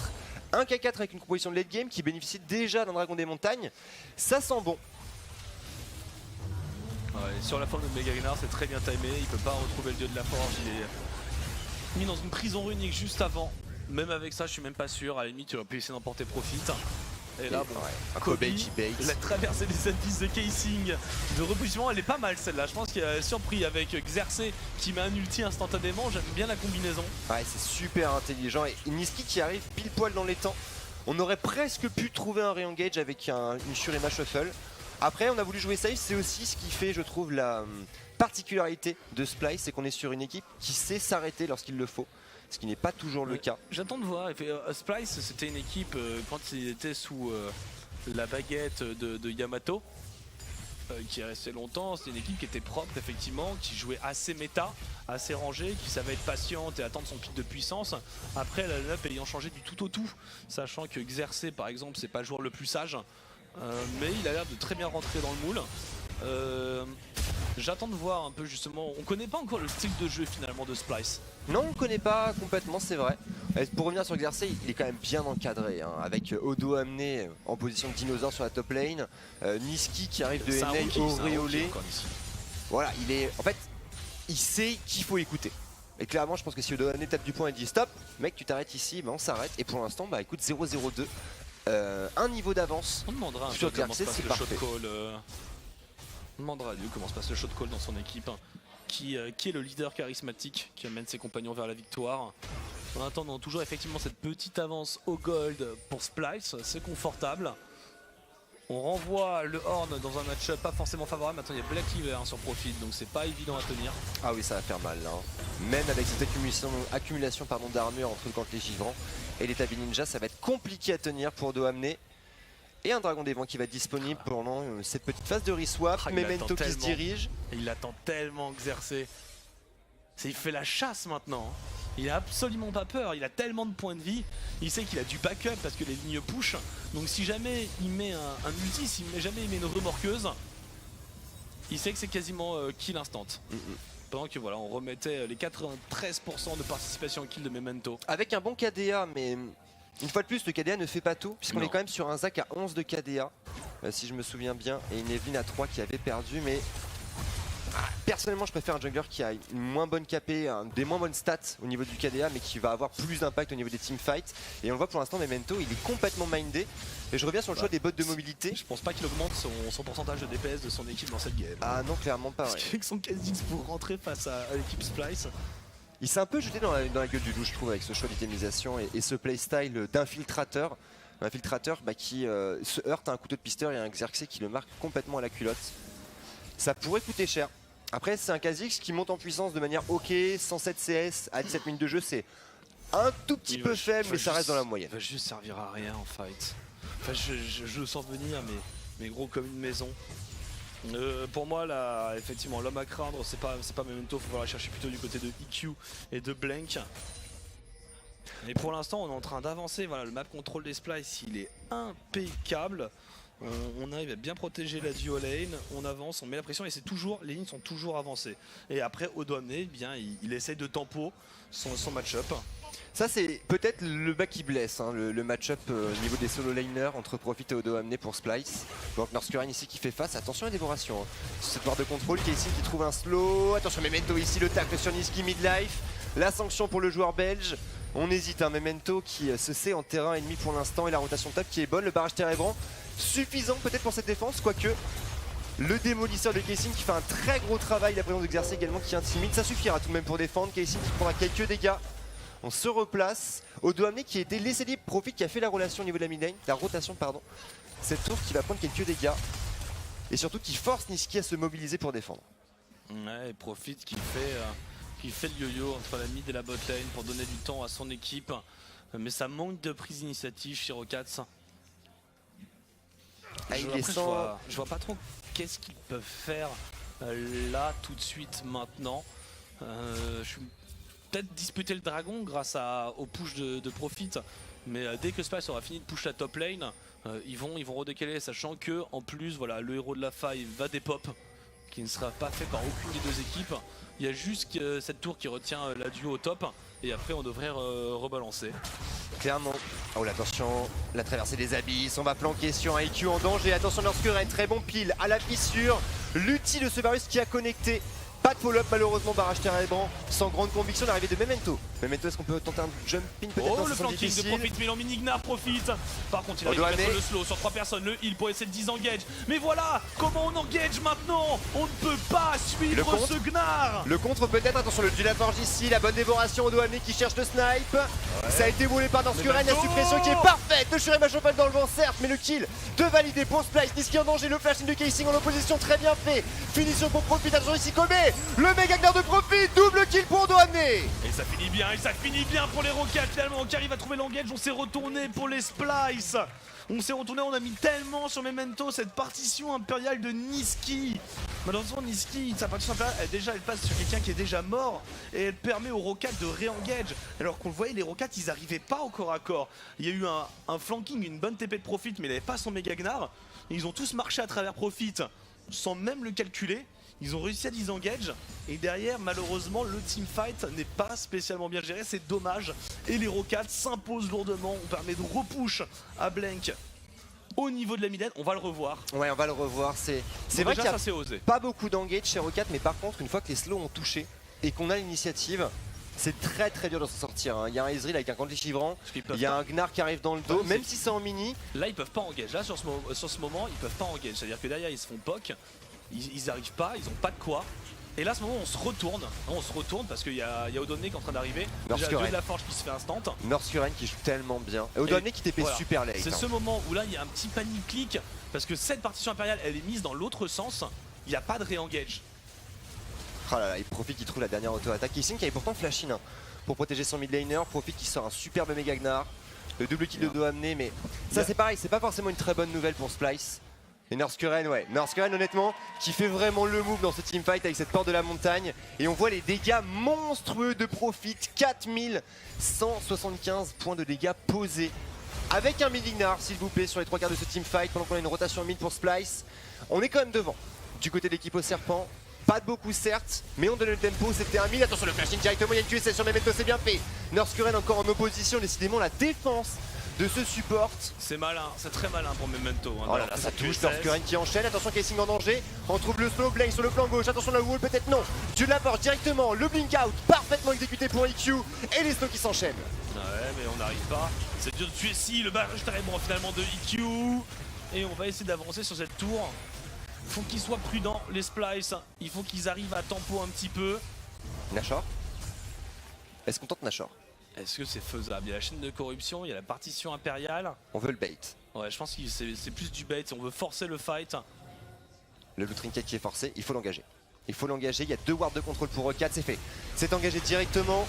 1k4 avec une composition de late game qui bénéficie déjà d'un dragon des montagnes. Ça sent bon. Ouais, sur la forme de Megagnard, c'est très bien timé. Il peut pas retrouver le dieu de la forge. Il est mis dans une prison runique juste avant. Même avec ça, je suis même pas sûr. À la limite, tu aurais pu essayer d'en porter Profit. Et là, bon, Kobe qui bait. La traversée des services de casing, de repositionnement, elle est pas mal celle-là. Je pense qu'il a surpris avec Xerxes qui met un ulti instantanément. J'aime bien la combinaison. Ouais, c'est super intelligent. Et Niski qui arrive pile poil dans les temps. On aurait presque pu trouver un re-engage avec une Shurima Shuffle. Après, on a voulu jouer safe. C'est aussi ce qui fait, je trouve, la particularité de Splice, c'est qu'on est sur une équipe qui sait s'arrêter lorsqu'il le faut. Ce qui n'est pas toujours le cas. J'attends de voir. Splice, c'était une équipe quand il était sous la baguette de Yamato, qui est resté longtemps. C'était une équipe qui était propre, effectivement, qui jouait assez méta, assez rangée, qui savait être patiente et attendre son pic de puissance. Après, la line-up ayant changé du tout au tout, sachant que Xerxes, par exemple, c'est pas le joueur le plus sage, mais il a l'air de très bien rentrer dans le moule. J'attends de voir un peu justement, on connaît pas encore le style de jeu finalement de Splice. Non, on le connaît pas complètement, c'est vrai. Pour revenir sur Xerxes, il est quand même bien encadré, hein, avec Odo amené en position de dinosaure sur la top lane, Niski qui arrive de NA auréolé. Voilà, il est, en fait, il sait qu'il faut écouter. Et clairement, je pense que si Odo amené tape du point et dit stop, mec, tu t'arrêtes ici, bah, on s'arrête. Et pour l'instant, bah écoute, 0-0-2, un niveau d'avance. On demandera un sur peu comment se Xerxes, passe c'est le shot parfait. call. On demandera à Dieu comment se passe le shot call dans son équipe, qui est le leader charismatique qui amène ses compagnons vers la victoire. En attendant toujours effectivement cette petite avance au gold pour Splice, c'est confortable. On renvoie le Horn dans un match pas forcément favorable. Maintenant il y a Black Cleaver sur Profit, donc c'est pas évident à tenir. Ah oui, ça va faire mal là. Hein. Même avec cette accumulation d'armure entre le les givrants et les Tabi Ninja, ça va être compliqué à tenir pour Odo amené. Et un dragon des vents qui va être disponible pendant cette petite phase de reswap. Memento qui se dirige. Et il attend tellement Xerxes. Il fait la chasse maintenant. Il a absolument pas peur, il a tellement de points de vie. Il sait qu'il a du backup parce que les lignes push. Donc si jamais il met un ulti, si jamais il met une remorqueuse, il sait que c'est quasiment kill instant. Pendant que voilà, on remettait les 93% de participation au kill de Memento. Avec un bon KDA, mais une fois de plus, le KDA ne fait pas tout, puisqu'on est quand même sur un Zac à 11 de KDA, si je me souviens bien, et une Evelyn à 3 qui avait perdu, mais Personnellement, je préfère un jungler qui a une moins bonne KP, des moins bonnes stats au niveau du KDA, mais qui va avoir plus d'impact au niveau des teamfights. Et on le voit pour l'instant, Memento, il est complètement mindé. Et je reviens sur le choix des bots de mobilité. Je pense pas qu'il augmente son pourcentage de DPS de son équipe dans cette game. Ah non, clairement pas. Parce qu'avec son Kha'Zix pour rentrer face à l'équipe Splyce. Il s'est un peu jeté dans la gueule du loup, je trouve, avec ce choix d'itémisation et ce playstyle d'infiltrateur. Un infiltrateur qui se heurte à un couteau de pisteur et à un Xerxes qui le marque complètement à la culotte. Ça pourrait coûter cher. Après, c'est un Kha'Zix qui monte en puissance de manière ok, 107 CS à 17 minutes de jeu, c'est un tout petit peu faible, mais ça reste dans la moyenne. Il va juste servir à rien en fight. Enfin, je le sens venir, mais gros comme une maison. Pour moi, là, effectivement, l'homme à craindre, c'est pas Memento, faut falloir chercher plutôt du côté de EQ et de Blank. Et pour l'instant, on est en train d'avancer. Voilà, le map control des Splice, il est impeccable. On arrive à bien protéger la duo lane, on avance, on met la pression et c'est toujours, les lignes sont toujours avancées. Et après, Odoamne, eh bien, il essaye de tempo son match-up. Ça c'est peut-être le bas qui blesse, hein, le match-up au niveau des solo laners entre Profit et Odoamne pour Splyce. Donc Norscuren ici qui fait face, attention à la dévoration. Hein. Cette barre de contrôle, Casey qui trouve un slow, attention Memento ici, le tacle sur Niski midlife. La sanction pour le joueur belge. On hésite, hein, Memento qui se sait en terrain ennemi pour l'instant et la rotation top qui est bonne, le barrage térébrant suffisant peut-être pour cette défense, quoique le démolisseur de Casey qui fait un très gros travail, la présence d'Exercer également qui intimide, ça suffira tout de même pour défendre. Casey qui prendra quelques dégâts, on se replace. Odoamne qui a été laissé libre, Profit qui a fait la rotation au niveau de la mid lane, la rotation pardon. Cette tour qui va prendre quelques dégâts et surtout qui force Niski à se mobiliser pour défendre. Ouais, et Profit qui fait le yo-yo entre la mid et la bot lane pour donner du temps à son équipe. Mais ça manque de prise d'initiative chez Rocats. Je vois pas trop qu'est-ce qu'ils peuvent faire là tout de suite maintenant. Je suis peut-être disputer le dragon grâce au push de Profit. Mais dès que Spice aura fini de push la top lane, ils vont redécaler, sachant que en plus voilà, le héros de la faille va des pop qui ne sera pas fait par aucune des deux équipes. Il y a juste cette tour qui retient la duo au top et après on devrait rebalancer. Clairement. Oh là, attention, la traversée des abysses, on va planquer sur un EQ en danger. Attention Norscuren, très bon pile à la fissure. L'outil de ce Varus qui a connecté. Pas de follow-up malheureusement, barrage térébrant sans grande conviction, l'arrivée de Memento. Memento, est-ce qu'on peut tenter un jump in peut-être? Oh, le flanking de Profit, mais Minignard profite. Par contre, il arrive à mettre le slow sur 3 personnes, le heal pour essayer de disengage. Mais voilà, comment on engage maintenant? On ne peut pas suivre ce Gnar. Le contre peut-être, attention le duel à forge ici, la bonne dévoration Odoamne qui cherche le snipe. Ouais. Ça a été volé par Norscuren, la suppression qui est parfaite de Shurima Chopin dans le vent certes, mais le kill de valider pour Splyce. Niski en danger, le flashing de Casing en opposition très bien fait. Finition pour Profit, attention ici Kobe. Le méga Gnar de Profit, double kill pour Odoamne. Et ça finit bien pour les Rockets finalement qui arrive à trouver l'engage. On s'est retourné pour les Splice. On a mis tellement sur Memento cette partition impériale de Niski. Malheureusement Niski, sa partition impériale, elle passe sur quelqu'un qui est déjà mort et elle permet aux Rockets de re-engage. Alors qu'on le voyait, les Rockets ils arrivaient pas au corps à corps. Il y a eu un flanking, une bonne TP de Profit, mais il n'avait pas son méga Gnar. Ils ont tous marché à travers Profit sans même le calculer. Ils ont réussi à disengage et derrière malheureusement le teamfight n'est pas spécialement bien géré, c'est dommage. Et les Rockets s'imposent lourdement, on permet de repush à Blank au niveau de la mid lane, on va le revoir. Ouais, on va le revoir, c'est vrai qu'il y a osé. Pas beaucoup d'engage chez Rockets, mais par contre une fois que les slows ont touché et qu'on a l'initiative, c'est très dur de s'en sortir. Hein. Il y a un Ezreal avec un Gantlet Chivrant, il y a un Gnar qui arrive dans le dos, même si c'est en mini. Là ils peuvent pas engage, là sur ce moment ils peuvent pas engage, c'est à dire que derrière ils se font poke. Ils arrivent pas, ils ont pas de quoi. Et là à ce moment on se retourne parce qu'il y a Odoamne qui est en train d'arriver. Déjà le de la forge qui se fait instant. Norscuren qui joue tellement bien. Et Odoamne qui TP super late. C'est ce moment où là il y a un petit panic click parce que cette partition impériale elle est mise dans l'autre sens. Il n'y a pas de re-engage. Oh là là, il Profit qui trouve la dernière auto-attaque. Kissing qui avait pourtant flash in pour protéger son mid laner. Profit qui sort un superbe méga Gnar. Le double kill de Odoamne, mais ça c'est pareil, c'est pas forcément une très bonne nouvelle pour Splyce. Et Norscuren, ouais, Norscuren honnêtement qui fait vraiment le move dans ce teamfight avec cette porte de la montagne. Et on voit les dégâts monstrueux de Profit, 4175 points de dégâts posés. Avec un mid-Gnar s'il vous plaît sur les 3 quarts de ce teamfight pendant qu'on a une rotation mid pour Splyce. On est quand même devant du côté de l'équipe au serpent. Pas de beaucoup certes, mais on donne le tempo, c'était un 1000. Attention le flashing directement, il y a une QSS sur Memento, c'est bien fait. Norscuren encore en opposition, décidément la défense de ce support. C'est malin, c'est très malin pour Memento. Hein, Oh là là, ça touche, Norskuren qui enchaîne, attention Kessing en danger, on trouve le slow, Blank sur le flanc gauche, attention la wall, peut-être non, Dieu de la force directement, le blink out, parfaitement exécuté pour EQ, et les slows qui s'enchaînent. Ouais, mais on n'arrive pas, c'est dur de tuer si le barrage terrible finalement de EQ, et on va essayer d'avancer sur cette tour. Faut qu'ils soient prudents, les Splice, il faut qu'ils arrivent à tempo un petit peu. Nashor. Est-ce qu'on tente Nashor? Est-ce que c'est faisable? Il y a la chaîne de corruption, il y a la partition impériale. On veut le bait. Ouais, je pense que c'est plus du bait, on veut forcer le fight. Le Blue Trinket qui est forcé, il faut l'engager. Il faut l'engager, il y a 2 wards de contrôle pour E4, c'est fait. C'est engagé directement.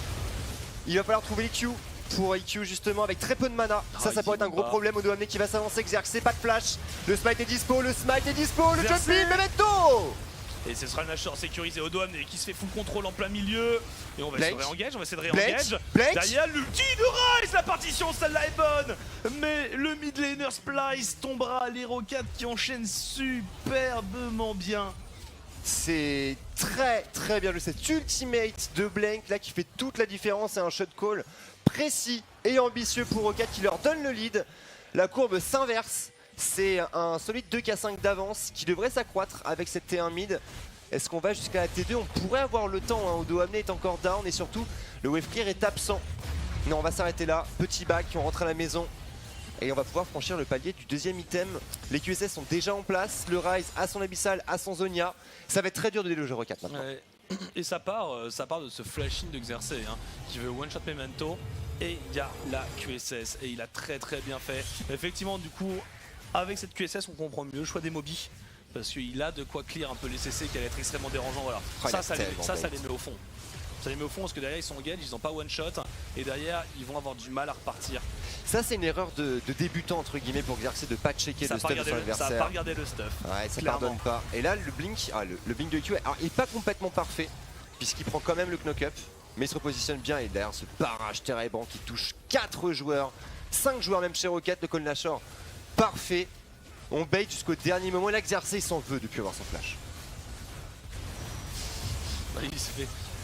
Il va falloir trouver l'EQ pour EQ justement avec très peu de mana. Ça pourrait être un gros problème. Odoamne qui va s'avancer, Xerxes, pas de flash. Le smite est dispo, le jump in, Memento. Et ce sera le Nashor sécurisé Odoamne qui se fait full contrôle en plein milieu. Et on va essayer de réengage, on va essayer de réengage. Derrière l'ulti de Ryze, la partition celle-là est bonne. Mais le mid laner Splice tombera, les Rocades qui enchaînent superbement bien. C'est très bien joué, cet ultimate de Blank là qui fait toute la différence et un shot call précis et ambitieux pour Rocade qui leur donne le lead. La courbe s'inverse. C'est un solide 2k5 d'avance qui devrait s'accroître avec cette T1 mid. Est-ce qu'on va jusqu'à la T2? On pourrait avoir le temps, hein. Odoamne est encore down et surtout le wave clear est absent. Non, on va s'arrêter là, petit back, on rentre à la maison et on va pouvoir franchir le palier du deuxième item. Les QSS sont déjà en place, le Ryze a son Abyssal, a son Zonia. Ça va être très dur de déloger Rocade maintenant. Ouais. Et ça part de ce flash-in de Xerxes hein, qui veut one-shot Memento. Et il y a la QSS et il a très bien fait. Effectivement, du coup, avec cette QSS, on comprend mieux le choix des Moby. Parce qu'il a de quoi clear un peu les CC qui allaient être extrêmement dérangeant. Voilà. Ça les met au fond. Ça les met au fond parce que derrière ils sont engage, ils n'ont pas one shot. Et derrière ils vont avoir du mal à repartir. Ça c'est une erreur de débutant entre guillemets pour Xerxes de pas checker le stuff de son adversaire. Ça a pas regardé le stuff. Ouais, ça pardonne pas. Et là le blink, le blink de EQ, alors il est pas complètement parfait. Puisqu'il prend quand même le knock-up. Mais il se repositionne bien et derrière ce barrage térébrant qui touche 4 joueurs. 5 joueurs même chez Rocade, le call Nashor. Parfait. On bait jusqu'au dernier moment et là Xerxes il s'en veut depuis avoir son flash. Il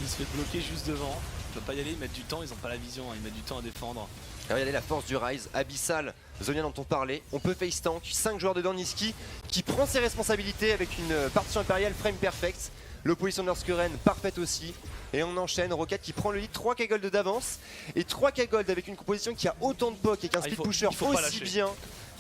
se fait bloquer juste devant. Il ne peut pas y aller, ils mettent du temps, ils n'ont pas la vision, hein. Ils mettent du temps à défendre. Regardez la force du Ryze, Abyssal, Zonia dont on parlait. On peut face tank, 5 joueurs dedans, Niski qui prend ses responsabilités avec une partition impériale frame perfect. L'opposition de Norskuren parfaite aussi. Et on enchaîne, Rocade qui prend le lead, 3k gold d'avance. Et 3k gold avec une composition qui a autant de poke et qu'un speed pusher aussi bien.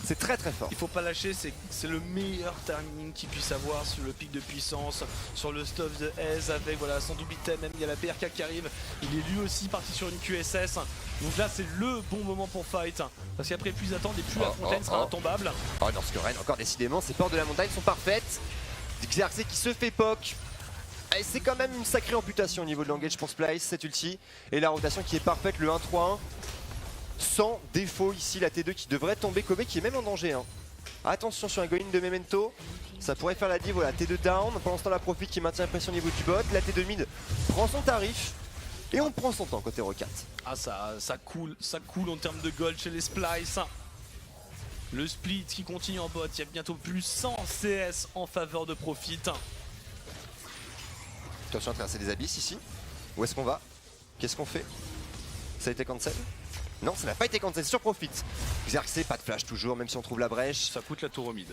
C'est très fort. Il faut pas lâcher, c'est le meilleur timing qu'il puisse avoir sur le pic de puissance, sur le stuff de Ace avec voilà, son double item, même il y a la PRK qui arrive, il est lui aussi parti sur une QSS. Donc là c'est le bon moment pour fight, parce qu'après plus attendre et plus la fontaine sera intombable. Oh Norskuren, encore décidément, ses portes de la montagne sont parfaites. Xerxes qui se fait poke. Et c'est quand même une sacrée amputation au niveau de l'engage pour Splice, cette ulti. Et la rotation qui est parfaite, le 1-3-1. Sans défaut ici, la T2 qui devrait tomber. Kobe qui est même en danger. Hein. Attention sur un go-in de Memento. Ça pourrait faire la div, voilà, T2 down. Pendant ce temps, la Profit qui maintient la pression au niveau du bot. La T2 mid prend son tarif. Et on prend son temps côté Rocade. Ah ça coule en termes de gold chez les Splice. Le split qui continue en bot, il y a bientôt plus 100 CS en faveur de Profit. Attention à traverser des abysses ici. Où est-ce qu'on va? Qu'est-ce qu'on fait? Ça a été cancel? Non, ça n'a pas été cancel sur Profit. Xerxes, pas de flash toujours, même si on trouve la brèche. Ça coûte la tour au mid.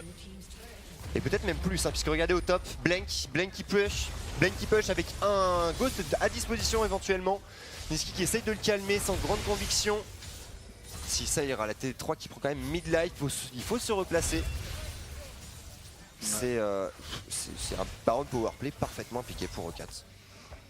Et peut-être même plus, hein, puisque regardez au top, Blank qui push avec un ghost à disposition éventuellement. Niski qui essaye de le calmer sans grande conviction. Si ça ira, la T3 qui prend quand même mid-life, il faut se replacer. C'est un baron powerplay parfaitement appliqué pour Rocade.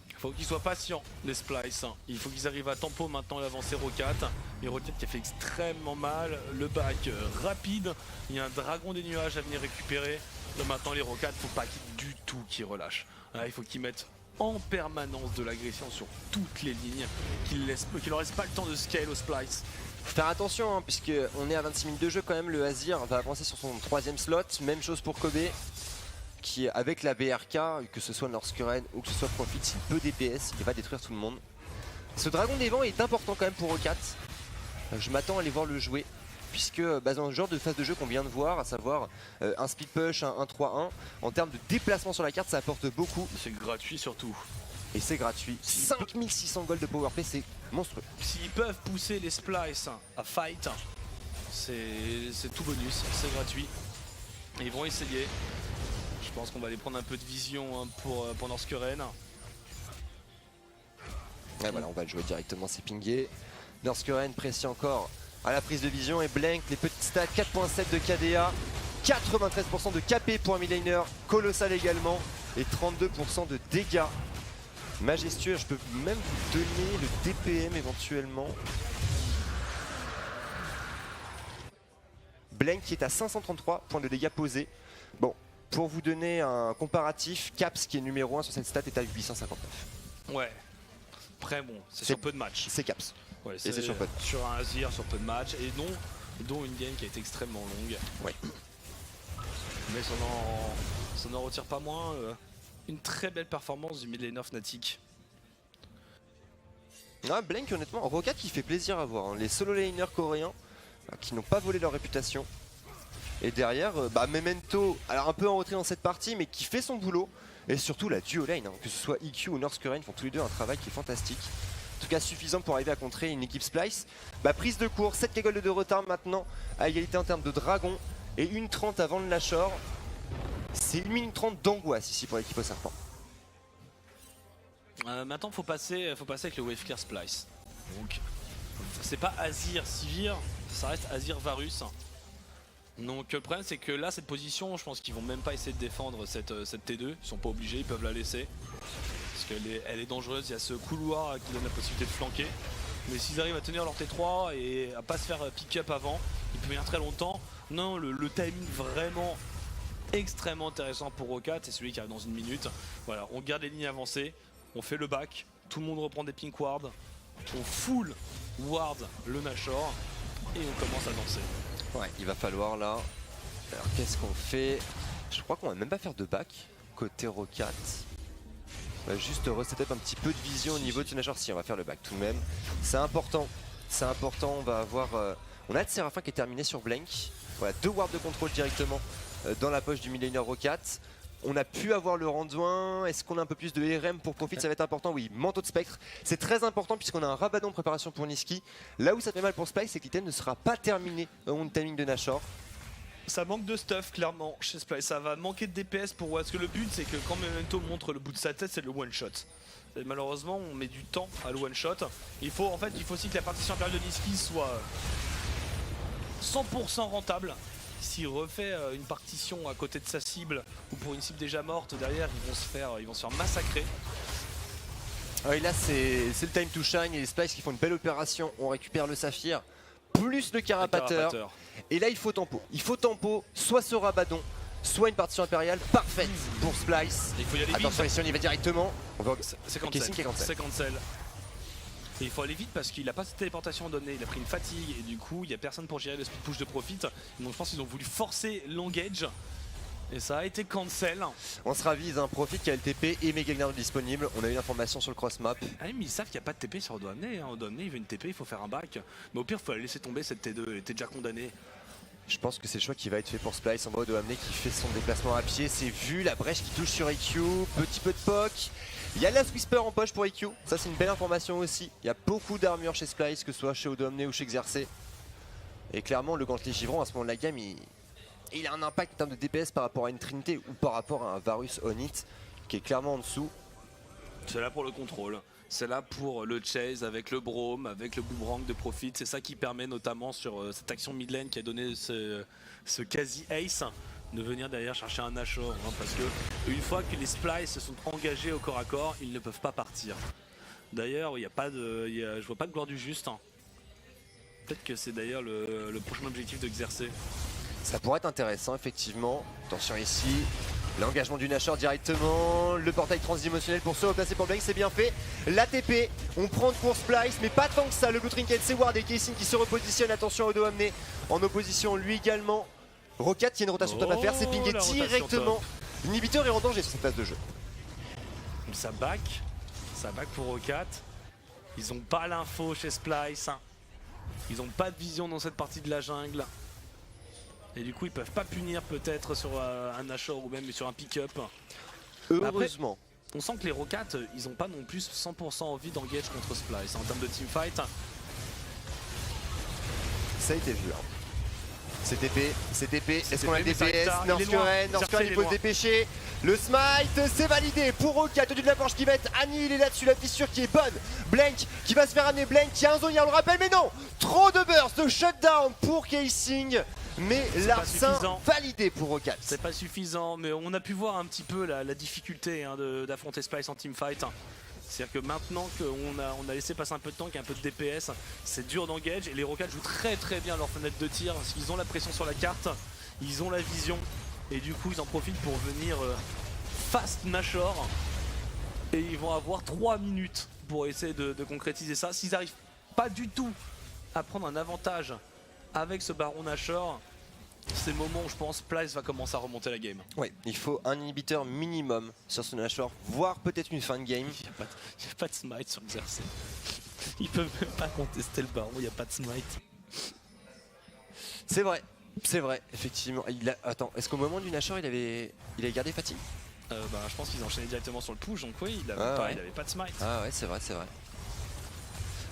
Il faut qu'ils soient patients, les Splice. Il faut qu'ils arrivent à tempo maintenant l'avancer Rocade. Mais Rocade qui a fait extrêmement mal. Le back rapide. Il y a un dragon des nuages à venir récupérer. Là, maintenant les Rocade, il ne faut pas du tout qu'ils relâchent. Là, il faut qu'ils mettent en permanence de l'agression sur toutes les lignes. Qu'il leur laisse pas le temps de scale aux Splice. Faut faire attention, hein, puisqu'on est à 26 minutes de jeu quand même. Le Azir va avancer sur son 3ème slot. Même chose pour Kobe, qui avec la BRK, que ce soit Norskuren ou que ce soit Profit, s'il peut DPS, il va détruire tout le monde. Ce dragon des vents est important quand même pour Rocade. Je m'attends à aller voir le jouer, puisque dans le genre de phase de jeu qu'on vient de voir, à savoir un speed push, un 1-3-1, en termes de déplacement sur la carte, ça apporte beaucoup. C'est gratuit surtout. Et c'est gratuit. 5600 gold de powerplay, c'est monstrueux. S'ils peuvent pousser les Splice à fight, c'est tout bonus, c'est gratuit. Et ils vont essayer. Je pense qu'on va aller prendre un peu de vision hein, pour Northcuren. Ouais, voilà, on va le jouer directement, c'est pingé. Northcuren précis encore à la prise de vision et Blank, les petites stats, 4.7 de KDA, 93% de KP pour un midlaner, colossal également, et 32% de dégâts. Majestueux, je peux même vous donner le DPM éventuellement. Blank qui est à 533 points de dégâts posés. Bon, pour vous donner un comparatif, Caps qui est numéro 1 sur cette stat est à 859. Ouais. Après bon, c'est sur peu de matchs. C'est Caps. Ouais, et c'est sur peu. Sur un Azir, sur peu de matchs, et dont une game qui a été extrêmement longue. Ouais. Mais ça n'en retire pas moins une très belle performance du mid laner Fnatic. Ah, Blank honnêtement, Rokat qui fait plaisir à voir. Hein. Les solo laners coréens qui n'ont pas volé leur réputation. Et derrière, Memento, alors un peu en retrait dans cette partie, mais qui fait son boulot. Et surtout la duo lane, hein, que ce soit EQ ou Northcuren, font tous les deux un travail qui est fantastique. En tout cas suffisant pour arriver à contrer une équipe Splyce. Prise de cours, 7 Kegol de retard maintenant, à égalité en termes de dragon. Et 1:30 avant le Nashor. C'est 1 minute 30 d'angoisse ici pour l'équipe au serpent. Maintenant faut passer avec le Wave Clear Splyce. Donc c'est pas Azir Sivir, ça reste Azir Varus. Donc le problème c'est que là cette position, je pense qu'ils vont même pas essayer de défendre cette T2, ils sont pas obligés, ils peuvent la laisser. Parce qu'elle est dangereuse, il y a ce couloir qui donne la possibilité de flanquer. Mais s'ils arrivent à tenir leur T3 et à pas se faire pick-up avant, il peut venir très longtemps. Non, le timing vraiment extrêmement intéressant pour Rokat, c'est celui qui arrive dans 1 minute. Voilà, on garde les lignes avancées, on fait le back, tout le monde reprend des pink wards, on full ward le Nashor et on commence à danser. Ouais, il va falloir là. Alors qu'est-ce qu'on fait? Je crois qu'on va même pas faire de back côté Rokat. On va juste resetup un petit peu de vision au niveau de ce Nashor. Si, on va faire le back tout de même. C'est important. C'est important. On va avoir. On a de Séraphin qui est terminé sur Blank. Voilà, 2 wards de contrôle directement dans la poche du midlaner Rokat. On a pu avoir le Randuin. Est-ce qu'on a un peu plus de RM pour Profit? Ça va être important. Oui, manteau de spectre. C'est très important puisqu'on a un Rabadon en préparation pour Niski. Là où ça fait mal pour Splyce, c'est que l'item ne sera pas terminé au timing de Nashor. Ça manque de stuff clairement chez Splyce, ça va manquer de DPS pour parce que le but c'est que quand Memento montre le bout de sa tête, c'est le one shot. Et malheureusement on met du temps à le one shot. Il faut aussi que la partition impériale de Niski soit 100% rentable. S'il refait une partition à côté de sa cible ou pour une cible déjà morte, derrière ils vont se faire massacrer. Et là c'est le time to shine et les Splyce qui font une belle opération. On récupère le saphir plus le carapateur. Et là il faut tempo. Il faut tempo, soit ce Rabadon, soit une partition impériale parfaite pour Splyce. Il faut y aller vite. Attention, ici on y va directement. C'est cancel. Et il faut aller vite parce qu'il n'a pas cette téléportation donnée, il a pris une fatigue et du coup il n'y a personne pour gérer le speed push de Profit. Donc je pense qu'ils ont voulu forcer l'engage et ça a été cancel. On se ravise, un Profit qui a le TP et Megagnard disponible. On a eu l'information sur le cross map. Ah mais ils savent qu'il n'y a pas de TP sur Odoamne. Odoamne il veut une TP, il faut faire un back. Mais au pire il faut la laisser tomber cette T2, elle était déjà condamnée. Je pense que c'est le choix qui va être fait pour Splyce en mode Odoamne qui fait son déplacement à pied. C'est vu, la brèche qui touche sur EQ, petit peu de poke. Il y a Last Whisper en poche pour EQ, ça c'est une belle information aussi. Il y a beaucoup d'armure chez Splyce, que ce soit chez Odoamne ou chez Xerxes. Et clairement le gantelet givrant à ce moment de la gamme, il a un impact en termes de DPS par rapport à une Trinité ou par rapport à un Varus Onit qui est clairement en dessous. C'est là pour le contrôle, c'est là pour le chase avec le Braum, avec le boomerang de Profit. C'est ça qui permet notamment sur cette action mid lane qui a donné ce quasi ace de venir derrière chercher un Nashor, hein, parce que une fois que les Splyce se sont engagés au corps à corps, ils ne peuvent pas partir. D'ailleurs, je vois pas de gloire du juste. Hein. Peut-être que c'est d'ailleurs le prochain objectif de Xerxes. Ça pourrait être intéressant effectivement. Attention ici, l'engagement du Nashor directement, le portail transdimensionnel pour se replacer pour Blank, c'est bien fait. L'ATP, on prend de course Splyce, mais pas tant que ça. Le Blue Trinket, c'est Ward et Casing qui se repositionne. Attention Odoamne en opposition, lui également. Rokat qui a une rotation top à faire, c'est pingé directement. L'inhibiteur est en danger sur cette phase de jeu. Ça back pour Rokat. Ils ont pas l'info chez Splyce. Ils ont pas de vision dans cette partie de la jungle. Et du coup ils peuvent pas punir peut-être sur un Nashor ou même sur un pick-up. Heureusement. Après, on sent que les Rokat ils ont pas non plus 100% envie d'engage contre Splyce en termes de teamfight. Ça a été vu. Hein. C'est TP, est-ce qu'on a le TP, mais ça DPS? retard, il est Norskuren, loin. il faut loin. se dépêcher. Le smite, c'est validé pour Rokat, au-dessus de la forge qui va être annihilé là-dessus, la fissure qui est bonne. Blank qui va se faire amener, Blank qui a un zonia, on le rappelle, mais non. Trop de burst, de shutdown pour Casing. Mais l'arsen validé pour Rokat. C'est pas suffisant, mais on a pu voir un petit peu la difficulté hein, d'affronter Splyce en teamfight. C'est-à-dire que maintenant qu'on a laissé passer un peu de temps, qu'il y a un peu de DPS, c'est dur d'engage et les Rockets jouent très bien leur fenêtre de tir. Ils ont la pression sur la carte, ils ont la vision et du coup ils en profitent pour venir fast Nashor et ils vont avoir 3 minutes pour essayer de concrétiser ça. S'ils n'arrivent pas du tout à prendre un avantage avec ce Baron Nashor, c'est le moment où je pense Splyce va commencer à remonter la game. Ouais, il faut un inhibiteur minimum sur ce Nashor, voire peut-être une fin de game. Il n'y a pas de smite sur Xerxes. Ils peuvent même pas contester le baron, il n'y a pas de smite. C'est vrai, effectivement. Attends, est-ce qu'au moment du Nashor il avait gardé fatigue? Je pense qu'ils enchaînaient directement sur le push, donc oui, il ouais. avait pas de smite. Ah ouais, c'est vrai.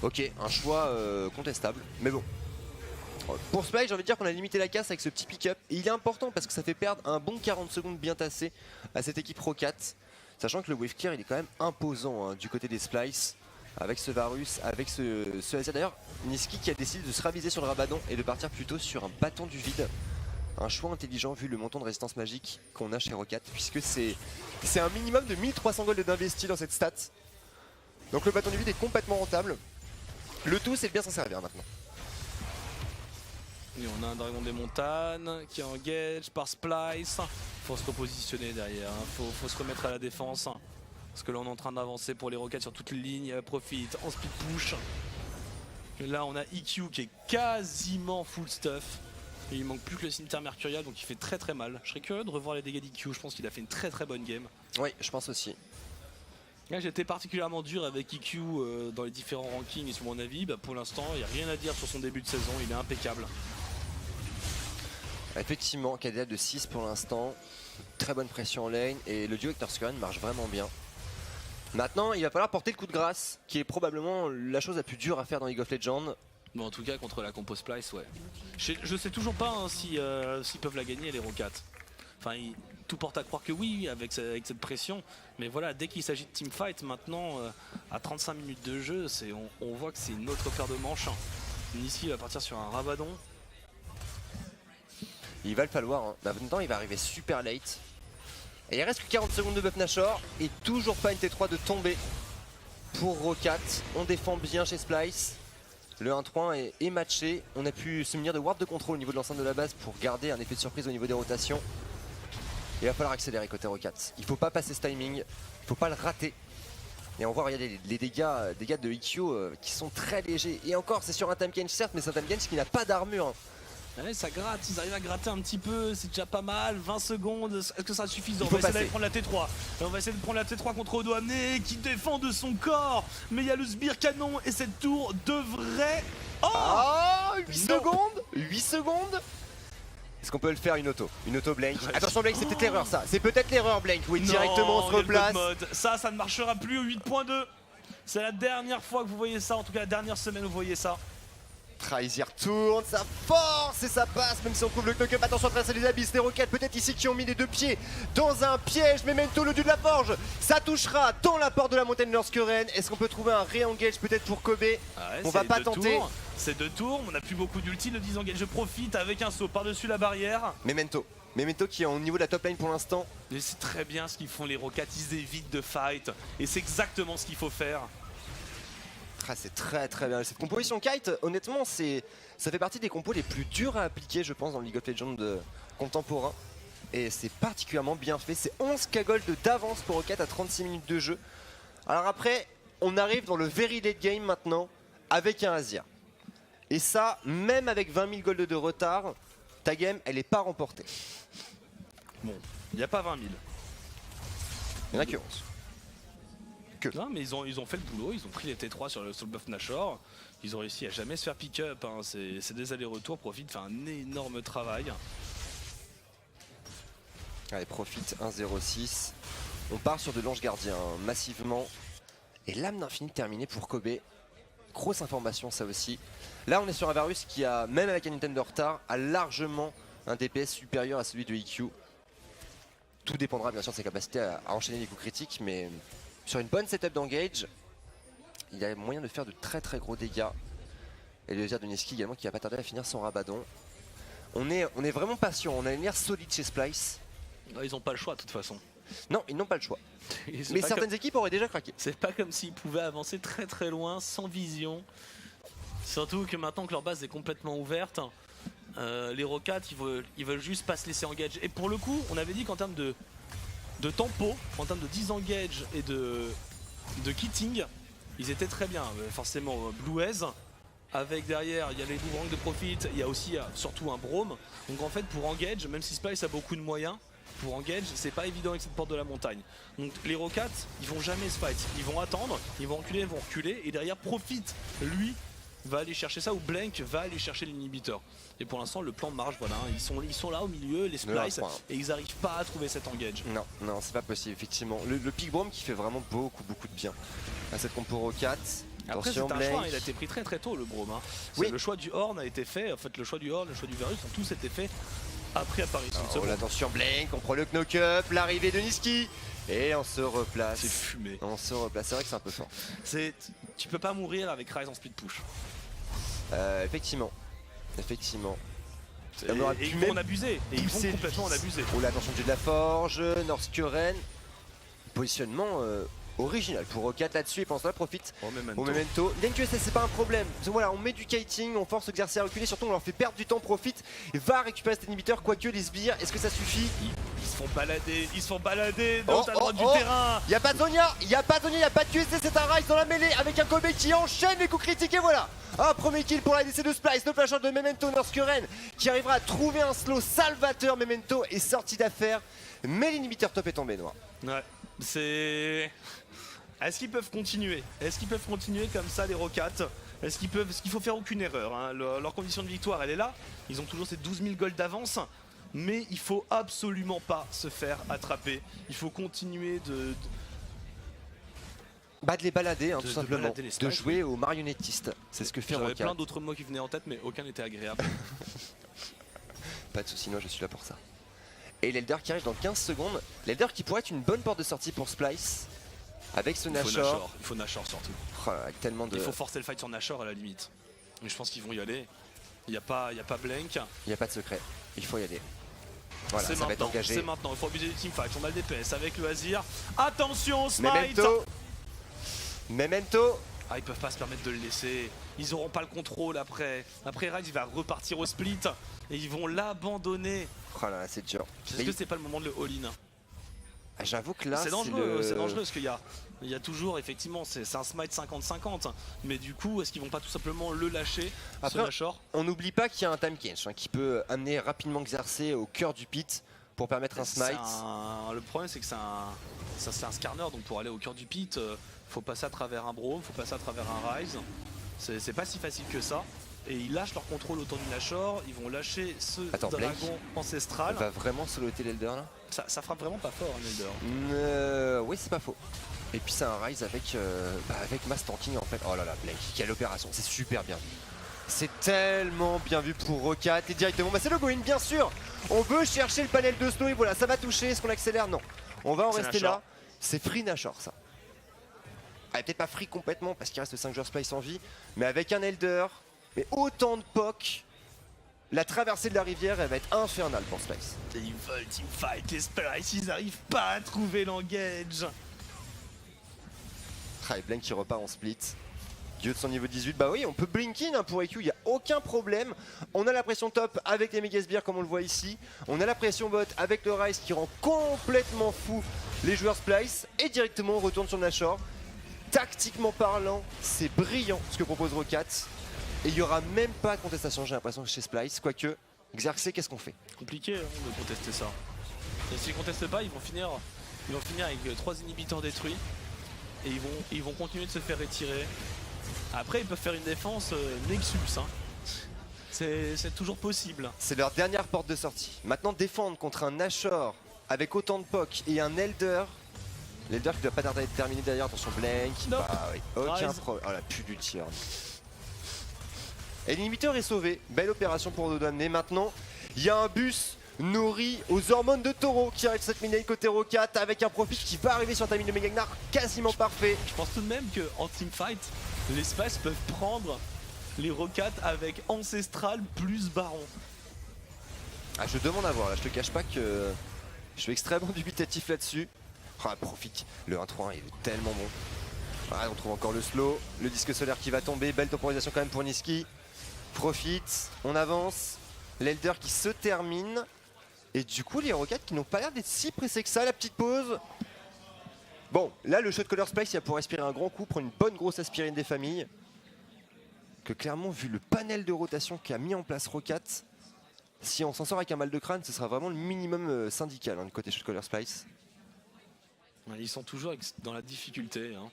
Ok, un choix contestable, mais bon. Pour Splyce, j'ai envie de dire qu'on a limité la casse avec ce petit pick-up. Et il est important parce que ça fait perdre un bon 40 secondes bien tassé à cette équipe Rokat. Sachant que le wave clear il est quand même imposant hein, du côté des Splyce. Avec ce Varus, avec ce Azir. D'ailleurs, Nisqy qui a décidé de se raviser sur le Rabadon et de partir plutôt sur un bâton du vide. Un choix intelligent vu le montant de résistance magique qu'on a chez Rokat. Puisque c'est un minimum de 1300 gold d'investi dans cette stat. Donc le bâton du vide est complètement rentable. Le tout c'est de bien s'en servir maintenant. Et on a un dragon des montagnes qui engage par Splyce. Faut se repositionner derrière, hein. Faut se remettre à la défense. Parce que là on est en train d'avancer pour les Rockets sur toute les lignes. Profite en speed push. Et là on a EQ qui est quasiment full stuff. Et il manque plus que le cimetière mercurial, donc il fait très mal. Je serais curieux de revoir les dégâts d'EQ, je pense qu'il a fait une très bonne game. Oui, je pense aussi. Là j'étais particulièrement dur avec EQ dans les différents rankings et sur mon avis, pour l'instant il n'y a rien à dire sur son début de saison, il est impeccable. Effectivement, KDA de 6 pour l'instant, très bonne pression en lane et le duo avec Norskuren marche vraiment bien. Maintenant, il va falloir porter le coup de grâce, qui est probablement la chose la plus dure à faire dans League of Legends. Bon, en tout cas, contre la compo Splyce, ouais. Je sais toujours pas hein, s'ils peuvent la gagner, les Rockets. Enfin, tout porte à croire que oui, avec cette pression. Mais voilà, dès qu'il s'agit de teamfight, maintenant, à 35 minutes de jeu, on voit que c'est une autre paire de manches. Nisqy va partir sur un Rabadon. Il va le falloir, hein. Maintenant il va arriver super late. Et il reste que 40 secondes de buff Nashor et toujours pas une T3 de tomber pour Rokat. On défend bien chez Splyce. Le 1-3 est matché. On a pu se munir de ward de contrôle au niveau de l'enceinte de la base pour garder un effet de surprise au niveau des rotations. Il va falloir accélérer côté Rokat. Il faut pas passer ce timing, il faut pas le rater. Et on voit, regardez les dégâts de EQ qui sont très légers. Et encore, c'est sur un Tahm Kench certes, mais c'est un Tahm Kench qui n'a pas d'armure. Hein. Allez, ça gratte, ils arrivent à gratter un petit peu, c'est déjà pas mal, 20 secondes, est-ce que ça suffit? On va essayer d'aller prendre la T3. On va essayer de prendre la T3 contre Odo Amné qui défend de son corps, mais il y a le sbire canon et cette tour devrait... Oh, 8 secondes 8 secondes. Est-ce qu'on peut le faire une auto Blank? Attention Blank, c'est peut-être l'erreur ça. C'est peut-être l'erreur Blank. Oui, directement on se replace. Ça ne marchera plus au 8.2. C'est la dernière fois que vous voyez ça, en tout cas la dernière semaine où vous voyez ça. Traisier tourne, ça force et ça passe, même si on couvre le knock-up. Attention à traverser les abysses, les Rockets peut-être ici qui ont mis les deux pieds dans un piège. Memento, le dieu de la forge, ça touchera dans la porte de la montagne Norskuren. Est-ce qu'on peut trouver un re-engage peut-être pour Kobe? On va pas tenter. C'est 2 tours, on n'a plus beaucoup d'ulti, le 10 engage, je profite avec un saut par-dessus la barrière. Memento qui est au niveau de la top lane pour l'instant. Mais c'est très bien ce qu'ils font les Rockets, ils évitent de fight et c'est exactement ce qu'il faut faire. Ah, c'est très bien. Cette composition kite, honnêtement, ça fait partie des compos les plus durs à appliquer, je pense, dans le League of Legends contemporain. Et c'est particulièrement bien fait. C'est 11 k-gold d'avance pour Rocket à 36 minutes de jeu. Alors après, on arrive dans le very late game maintenant avec un Azir. Et ça, même avec 20 000 gold de retard, ta game, elle n'est pas remportée. Bon, il n'y a pas 20 000. Il y en a que 11. Non mais ils ont fait le boulot, ils ont pris les T3 sur le buff Nashor, ils ont réussi à jamais se faire pick-up, hein. C'est des allers-retours, Profit fait un énorme travail. Allez, Profit 1-0-6, on part sur de l'ange gardien massivement, et l'âme d'infini terminée pour Kobe. grosse information ça aussi. Là on est sur un Varus qui a, même avec un item de retard, a largement un DPS supérieur à celui de EQ. Tout dépendra bien sûr de ses capacités à enchaîner les coups critiques, mais sur une bonne setup d'engage, il y a moyen de faire de très gros dégâts. Et le désir de Niski également qui va pas tarder à finir son rabadon. On est vraiment patient, on a une air solide chez Splyce. Ils n'ont pas le choix de toute façon. Non, ils n'ont pas le choix. Mais certaines équipes auraient déjà craqué. C'est pas comme s'ils pouvaient avancer très loin, sans vision. Surtout que maintenant que leur base est complètement ouverte, les Rocats ils veulent juste pas se laisser engage. Et pour le coup, on avait dit qu'en termes de tempo, en termes de disengage et de kitting, ils étaient très bien. Forcément Bluez, avec derrière il y a les boomerangs de Profit, il y a aussi surtout un Braum. Donc en fait pour engage, même si Splyce a beaucoup de moyens, pour engage c'est pas évident avec cette porte de la montagne. Donc les Rocats ils vont jamais se fight, ils vont attendre, ils vont reculer et derrière Profit lui va aller chercher ça, ou Blank va aller chercher l'inhibiteur. Et pour l'instant le plan marche, voilà, ils sont là au milieu, les Splyce, et ils n'arrivent pas à trouver cet engage. Non, c'est pas possible effectivement. Le Pick Braum qui fait vraiment beaucoup de bien à cette compo Rocat. Après c'est un choix, il a été pris très tôt le Braum. Oui. Le choix du Horn a été fait, en fait le choix du Horn, le choix du Varus ont tous été faits après apparition. Oh attention Blank, on prend le knock-up, l'arrivée de Niski. Et on se replace. C'est fumé. On se replace, c'est vrai que c'est un peu fort. Tu peux pas mourir avec Ryze en split push. Effectivement. Et ils vont en abuser. Et ils vont complètement en abuser. Oh l'attention de la Forge, Northcuren. Positionnement original pour Rocat là-dessus et pendant cela profite au Memento. L'NQSS c'est pas un problème. Voilà, on met du kiting, on force Xerxes à reculer, surtout on leur fait perdre du temps, profite et va récupérer cet inhibiteur, quoique les sbires, est-ce que ça suffit? Ils se font balader dans la droite du terrain. Y'a pas de Zonia, y'a pas de QSS, c'est un Ryze dans la mêlée avec un Kobe qui enchaîne les coups critiques et voilà. Un premier kill pour la DC de Splyce, le flash de Memento. Northcuren qui arrivera à trouver un slow salvateur. Memento est sorti d'affaire, mais l'inhibiteur top est tombé noir. Ouais, c'est... Est-ce qu'ils peuvent continuer? Est-ce qu'ils peuvent continuer comme ça les Rocats? Est-ce qu'il faut faire aucune erreur hein. Leur condition de victoire elle est là. Ils ont toujours ces 12 000 gold d'avance. Mais il faut absolument pas se faire attraper. Il faut continuer de les balader tout simplement. De jouer aux marionnettistes. C'est ce que fait Rocat. J'avais plein d'autres mots qui venaient en tête mais aucun n'était agréable. Pas de soucis, moi je suis là pour ça. Et l'Elder qui arrive dans 15 secondes. L'Elder qui pourrait être une bonne porte de sortie pour Splyce. Avec ce Nashor. Il faut Nashor surtout. Oh, avec tellement de... Il faut forcer le fight sur Nashor à la limite. Mais je pense qu'ils vont y aller. Il n'y a pas Blank. Il n'y a pas de secret. Il faut y aller. Voilà, ça va être engagé. C'est maintenant. Il faut abuser du teamfight. On a le DPS avec le Azir. Attention, smite. Memento. Ah, ils peuvent pas se permettre de le laisser. Ils auront pas le contrôle après. Après Ryze, il va repartir au split. Et ils vont l'abandonner. Oh là là, c'est dur. Est-ce que c'est pas le moment de le all-in? J'avoue que là c'est dangereux, parce qu'il y a toujours effectivement c'est un smite 50-50, mais du coup est-ce qu'ils vont pas tout simplement le lâcher? Après on n'oublie pas qu'il y a un time catch qui peut amener rapidement Xerxes au cœur du pit pour permettre un smite. Le problème c'est que c'est un scanner, donc pour aller au cœur du pit faut passer à travers un Braum, faut passer à travers un Ryze. C'est pas si facile que ça. Et ils lâchent leur contrôle autour du Nashor, ils vont lâcher ce dragon ancestral. Il va vraiment soloter l'Elder là? Ça frappe vraiment pas fort un Elder. Oui c'est pas faux. Et puis c'est un Ryze avec mass tanking en fait. Oh là là, Blank, quelle opération, c'est super bien vu. C'est tellement bien vu pour Rocat et directement, c'est le go-in bien sûr. On veut chercher le panel de slow et voilà, ça va toucher, est-ce qu'on accélère? Non. On va en rester là. C'est free Nashor ça. Peut-être pas free complètement parce qu'il reste 5 joueurs Splyce en vie, mais avec un Elder, mais autant de POC, la traversée de la rivière elle va être infernale pour Splyce. Et ils veulent teamfight et Splyce, ils n'arrivent pas à trouver l'engage. Et Blank qui repart en split. Dieu de son niveau 18, bah oui on peut blink in pour EQ, il n'y a aucun problème. On a la pression top avec les Megasbires comme on le voit ici. On a la pression bot avec le Ryze qui rend complètement fou les joueurs Splyce. Et directement on retourne sur Nashor. Tactiquement parlant, c'est brillant ce que propose Rocat. Et il n'y aura même pas de contestation, j'ai l'impression, chez Splyce. Quoique, Xerxes, qu'est-ce qu'on fait? Compliqué de contester ça. Et s'ils ne contestent pas, ils vont finir avec 3 inhibiteurs détruits. Et ils vont continuer de se faire retirer. Après, ils peuvent faire une défense Nexus. Hein. C'est toujours possible. C'est leur dernière porte de sortie. Maintenant, défendre contre un Nashor avec autant de POC et un Elder, L'Elder qui doit pas tarder à être terminé derrière, attention Blank. Nope. Bah oui, aucun Rise. problème. Oh la pute d'ulti. Et l'inhibiteur est sauvé, belle opération pour Dodonne. Maintenant, il y a un bus nourri aux hormones de taureau qui arrive cette mid-lane côté Rocat avec un profit qui va arriver sur timing de Megagnar quasiment parfait. Je pense tout de même qu'en teamfight, les Spice peuvent prendre les Rocats avec Ancestral plus Baron. Ah, je demande à voir, là je te cache pas que je suis extrêmement dubitatif là-dessus. Ah, profite, le 1-3-1 est tellement bon. Ah, on trouve encore le slow, le disque solaire qui va tomber, belle temporisation quand même pour Niski. Profite, on avance, l'Elder qui se termine. Et du coup les Rockets qui n'ont pas l'air d'être si pressés que ça, la petite pause. Bon, là le shot Color Splice il va pouvoir respirer un grand coup, prendre une bonne grosse aspirine des familles. Que clairement vu le panel de rotation qu'a mis en place Rocket, si on s'en sort avec un mal de crâne, ce sera vraiment le minimum syndical du côté shot Color Splice. Ils sont toujours dans la difficulté. Hein.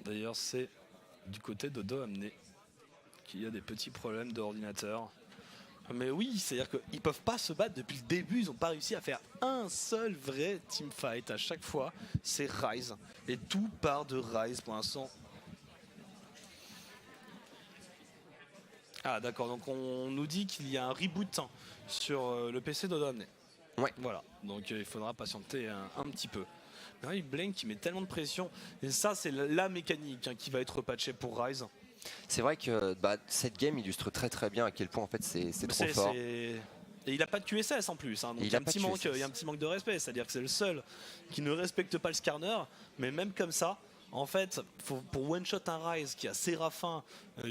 D'ailleurs, c'est du côté de Doamné qu'il y a des petits problèmes d'ordinateur. Mais oui, c'est-à-dire qu'ils peuvent pas se battre depuis le début. Ils n'ont pas réussi à faire un seul vrai teamfight. À chaque fois, c'est Rise. Et tout part de Rise pour l'instant. Ah d'accord, donc on nous dit qu'il y a un reboot sur le PC de Doamné. Ouais. Voilà, donc il faudra patienter un petit peu. Mais oui, Blank qui met tellement de pression. Et ça, c'est la mécanique qui va être patchée pour Rise. C'est vrai que cette game illustre très très bien à quel point en fait c'est trop fort. Et il a pas de QSS en plus. Hein, donc il y a un petit manque de respect. C'est-à-dire que c'est le seul qui ne respecte pas le scanner. Mais même comme ça, en fait, pour one-shot un Rise qui a Séraphin,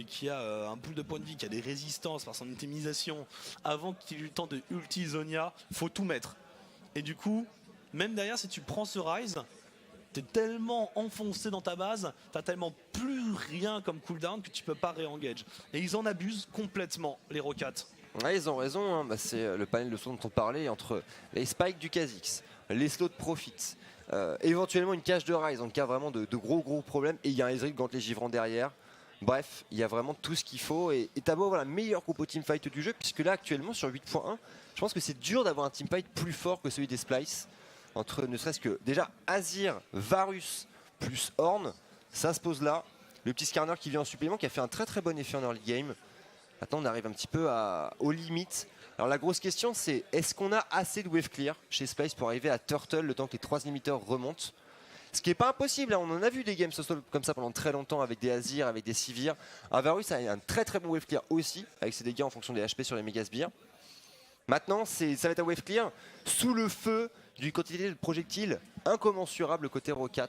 qui a un pool de points de vie, qui a des résistances par son itemisation, avant qu'il ait eu le temps de ulti Zonia, faut tout mettre. Et du coup, même derrière, si tu prends ce Rise, t'es tellement enfoncé dans ta base, t'as tellement plus rien comme cooldown que tu peux pas re-engage. Et ils en abusent complètement, les Rockats. Ouais, ils ont raison, hein. C'est le panel de slow dont on parlait, entre les spikes du Kha'Zix, les slows de Profit, éventuellement une cage de Rise en cas vraiment de gros problèmes, et il y a un Ezreal Gauntlet Givrant derrière. Bref, il y a vraiment tout ce qu'il faut, et t'as beau avoir la meilleure compo teamfight du jeu, puisque là actuellement sur 8.1, je pense que c'est dur d'avoir un teamfight plus fort que celui des Splice. Entre ne serait-ce que déjà Azir, Varus plus Ornn, ça se pose là. Le petit Skarner qui vient en supplément, qui a fait un très bon effet en early game. Maintenant on arrive un petit peu aux limites. Alors la grosse question c'est, est-ce qu'on a assez de wave clear chez Splice pour arriver à Turtle le temps que les 3 limiteurs remontent? Ce qui n'est pas impossible, hein. On en a vu des games comme ça pendant très longtemps avec des Azir, avec des Sivir. Un Varus a un très bon wave clear aussi, avec ses dégâts en fonction des HP sur les méga sbires. Maintenant ça va être un wave clear sous le feu d'une quantité de projectiles incommensurable côté Rocat.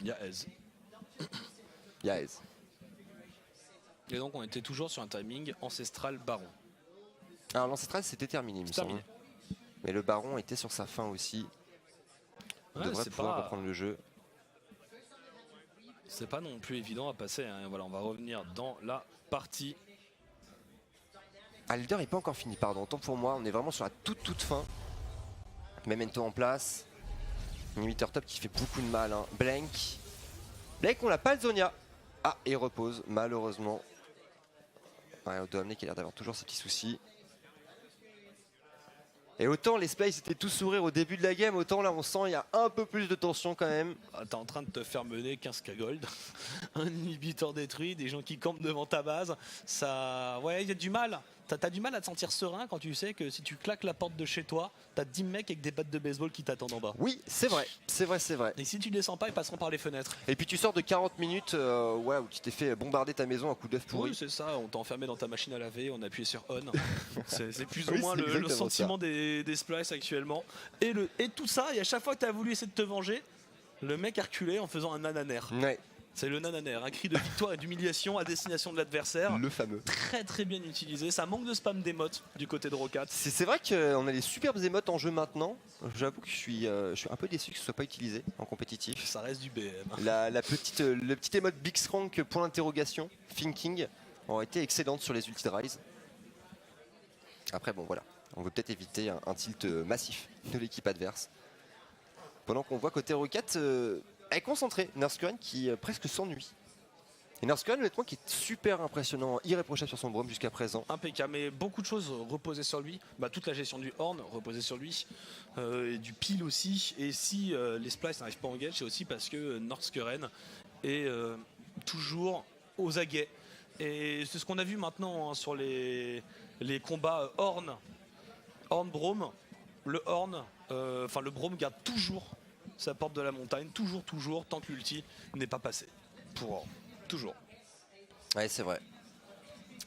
Il y a Ez. Il y a Ez. Et donc on était toujours sur un timing ancestral Baron. Alors l'ancestral c'était terminé, il me semble. Mais le Baron était sur sa fin aussi. Il devrait pouvoir reprendre le jeu. C'est pas non plus évident à passer. Hein. Voilà, on va revenir dans la partie. Ah, le leader n'est pas encore fini, pardon. Autant pour moi, on est vraiment sur la toute fin. Memento en place. Inhibiteur top qui fait beaucoup de mal. Hein. Blank, on l'a pas le Zonia. Ah, et repose, malheureusement. Ouais, Doamné qui a l'air d'avoir toujours ses petits soucis. Et autant les Splice étaient tous sourires au début de la game, autant là on sent il y a un peu plus de tension quand même. Ah, t'es en train de te faire mener 15k gold, un inhibiteur détruit, des gens qui campent devant ta base, ça... Ouais, il y a du mal. T'as du mal à te sentir serein quand tu sais que si tu claques la porte de chez toi, t'as 10 mecs avec des battes de baseball qui t'attendent en bas. Oui, c'est vrai. Et si tu descends pas, ils passeront par les fenêtres. Et puis tu sors de 40 minutes ouais, où tu t'es fait bombarder ta maison à coup d'œuf pourri. Oui, c'est ça, on t'a enfermé dans ta machine à laver, on a appuyé sur on. C'est plus ou Oui, moins le sentiment des Splice actuellement. Et tout ça, et à chaque fois que t'as voulu essayer de te venger, le mec a reculé en faisant un nananaire. Ouais. C'est le nananaire, un cri de victoire et d'humiliation à destination de l'adversaire. Le fameux. Très bien utilisé. Ça manque de spam d'émotes du côté de Rocat. C'est vrai qu'on a des superbes émotes en jeu maintenant. J'avoue que je suis un peu déçu que ce soit pas utilisé en compétitif. Ça reste du BM. Le petit émote Big Strong pour l'interrogation, Thinking, aurait été excellente sur les ultis de Rise. Après bon voilà, on veut peut-être éviter un tilt massif de l'équipe adverse. Pendant qu'on voit côté Rocat est concentré, Nurse Current qui presque s'ennuie. Et Northscoren, honnêtement, qui est super impressionnant, irréprochable sur son Braum jusqu'à présent. Impeccable, mais beaucoup de choses reposaient sur lui. Toute la gestion du Horn reposait sur lui, et du pile aussi. Et si les Splice n'arrivent pas en engage, c'est aussi parce que Northscoren est toujours aux aguets. Et c'est ce qu'on a vu maintenant hein, sur les combats Horn-Braum. Le Horn, le Braum garde toujours sa porte de la montagne, toujours, tant que l'ulti n'est pas passé. Pour Horn, toujours. Ouais, c'est vrai.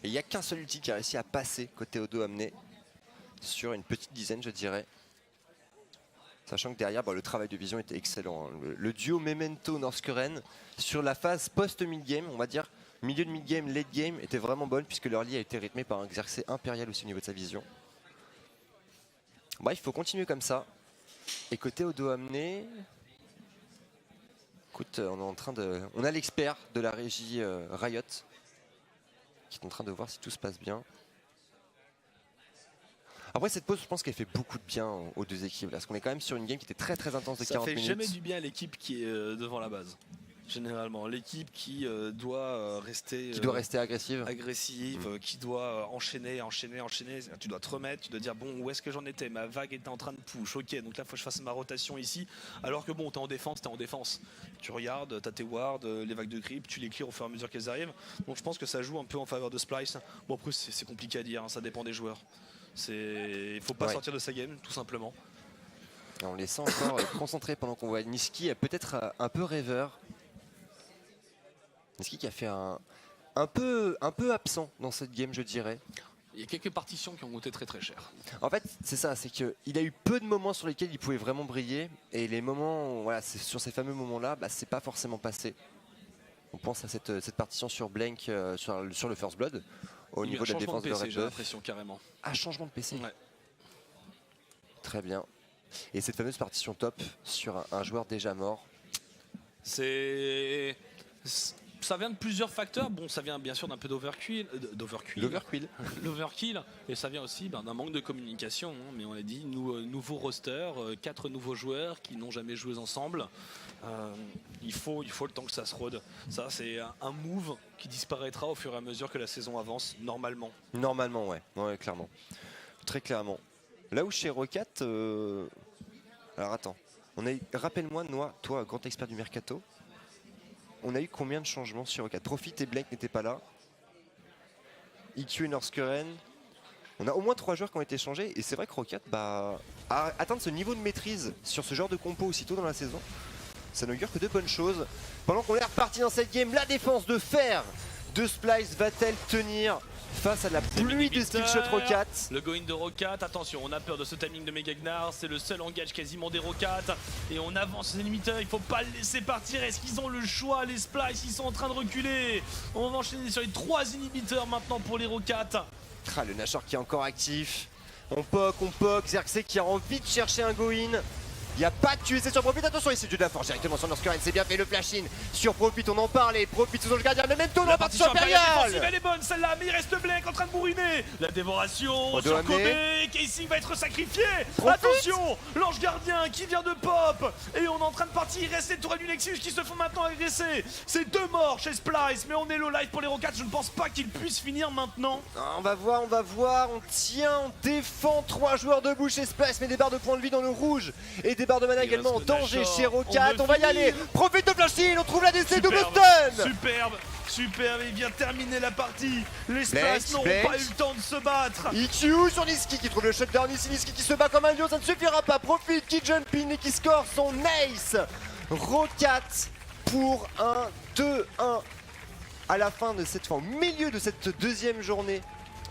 Et il n'y a qu'un seul ulti qui a réussi à passer côté Odo amené sur une petite dizaine, je dirais. Sachant que derrière, le travail de vision était excellent. Hein. Le duo Memento-Northscoren sur la phase post-mid-game, on va dire, milieu de mid-game, late-game, était vraiment bonne puisque leur lit a été rythmé par un Xerxes impérial aussi au niveau de sa vision. Il faut continuer comme ça. Et côté Odo amené... Écoute, on a l'expert de la régie Riot qui est en train de voir si tout se passe bien. Après cette pause, je pense qu'elle fait beaucoup de bien aux deux équipes là, parce qu'on est quand même sur une game qui était très intense de 40 minutes. Ça fait jamais du bien à l'équipe qui est devant la base. Généralement, l'équipe qui doit rester agressive, qui doit enchaîner. Tu dois te remettre, tu dois dire bon, où est-ce que j'en étais? Ma vague était en train de push, ok, donc là il faut que je fasse ma rotation ici. Alors que bon, t'es en défense. Tu regardes, t'as tes wards, les vagues de creep, tu les clears au fur et à mesure qu'elles arrivent. Donc je pense que ça joue un peu en faveur de Splice. Bon après c'est compliqué à dire, hein, ça dépend des joueurs. Il faut pas sortir de sa game, tout simplement. On les sent encore concentrés pendant qu'on voit Nisqy peut-être un peu rêveur. Nisqy qui a fait un peu absent dans cette game, je dirais. Il y a quelques partitions qui ont coûté très cher. En fait, c'est ça, c'est qu'il a eu peu de moments sur lesquels il pouvait vraiment briller. Et les moments, voilà, sur ces fameux moments-là, c'est pas forcément passé. On pense à cette partition sur Blank, sur le First Blood, au niveau de la défense de Red Buff. J'ai l'impression carrément. Ah, changement de PC. Ouais. Très bien. Et cette fameuse partition top sur un joueur déjà mort. Ça vient de plusieurs facteurs. Bon, ça vient bien sûr d'un peu d'overkill. L'overkill. Et ça vient aussi d'un manque de communication. Hein. Mais on a dit, nouveau roster, 4 nouveaux joueurs qui n'ont jamais joué ensemble. Il faut le temps que ça se rôde. Ça, c'est un move qui disparaîtra au fur et à mesure que la saison avance, normalement. Normalement, ouais, clairement. Très clairement. Là où chez Rocat... Alors attends. Rappelle-moi, Noah, toi, grand expert du Mercato, on a eu combien de changements sur Rocat? Profit et Blank n'étaient pas là. IQ et Northscoren. On a au moins 3 joueurs qui ont été changés. Et c'est vrai que Rocat, atteindre ce niveau de maîtrise sur ce genre de compo aussitôt dans la saison, ça n'augure que de bonnes choses. Pendant qu'on est reparti dans cette game, la défense de fer de Splice va-t-elle tenir face à la pluie de skillshot Rocat? Le go-in de Rocat, attention, on a peur de ce timing de Megagnar, c'est le seul engage quasiment des Rocat. Et on avance les limiteurs, il faut pas le laisser partir. Est-ce qu'ils ont le choix? Les Splice, ils sont en train de reculer. On va enchaîner sur les 3 inhibiteurs maintenant pour les Rocat. Le Nashor qui est encore actif. On poke, Xerxes qui a envie de chercher un go-in. Il n'y a pas de QSC sur Profit, attention ici du de la force directement sur Northscoren, c'est bien fait le flash-in sur Profit, on en parlait, Profit sous le gardien, mais même tourne en partition impériale. Elle est bonne celle-là, mais il reste Blank en train de bourriner. La dévoration sur Kobe, Casey va être sacrifié. Attention, l'ange gardien qui vient de pop. Et on est en train de partir, il reste les tourelles du Nexus qui se font maintenant agresser. C'est 2 morts chez Splice, mais on est low life pour les Rockats, je ne pense pas qu'ils puissent finir maintenant. On va voir, on tient, on défend 3 joueurs debout chez Splice, mais des barres de points de vie dans le rouge et des barres de mana également en danger chez Rocat. On va y aller, profite de flash-in, on trouve la DC double stun. Superbe, il vient terminer la partie. Les Splice n'auront pas eu le temps de se battre. IQ sur Nisqy qui trouve le shutdown ici, Nisqy qui se bat comme un lion, ça ne suffira pas. Profit qui jump in et qui score son ace. Rocat pour un 2-1 à la fin de cette fin, au milieu de cette deuxième journée,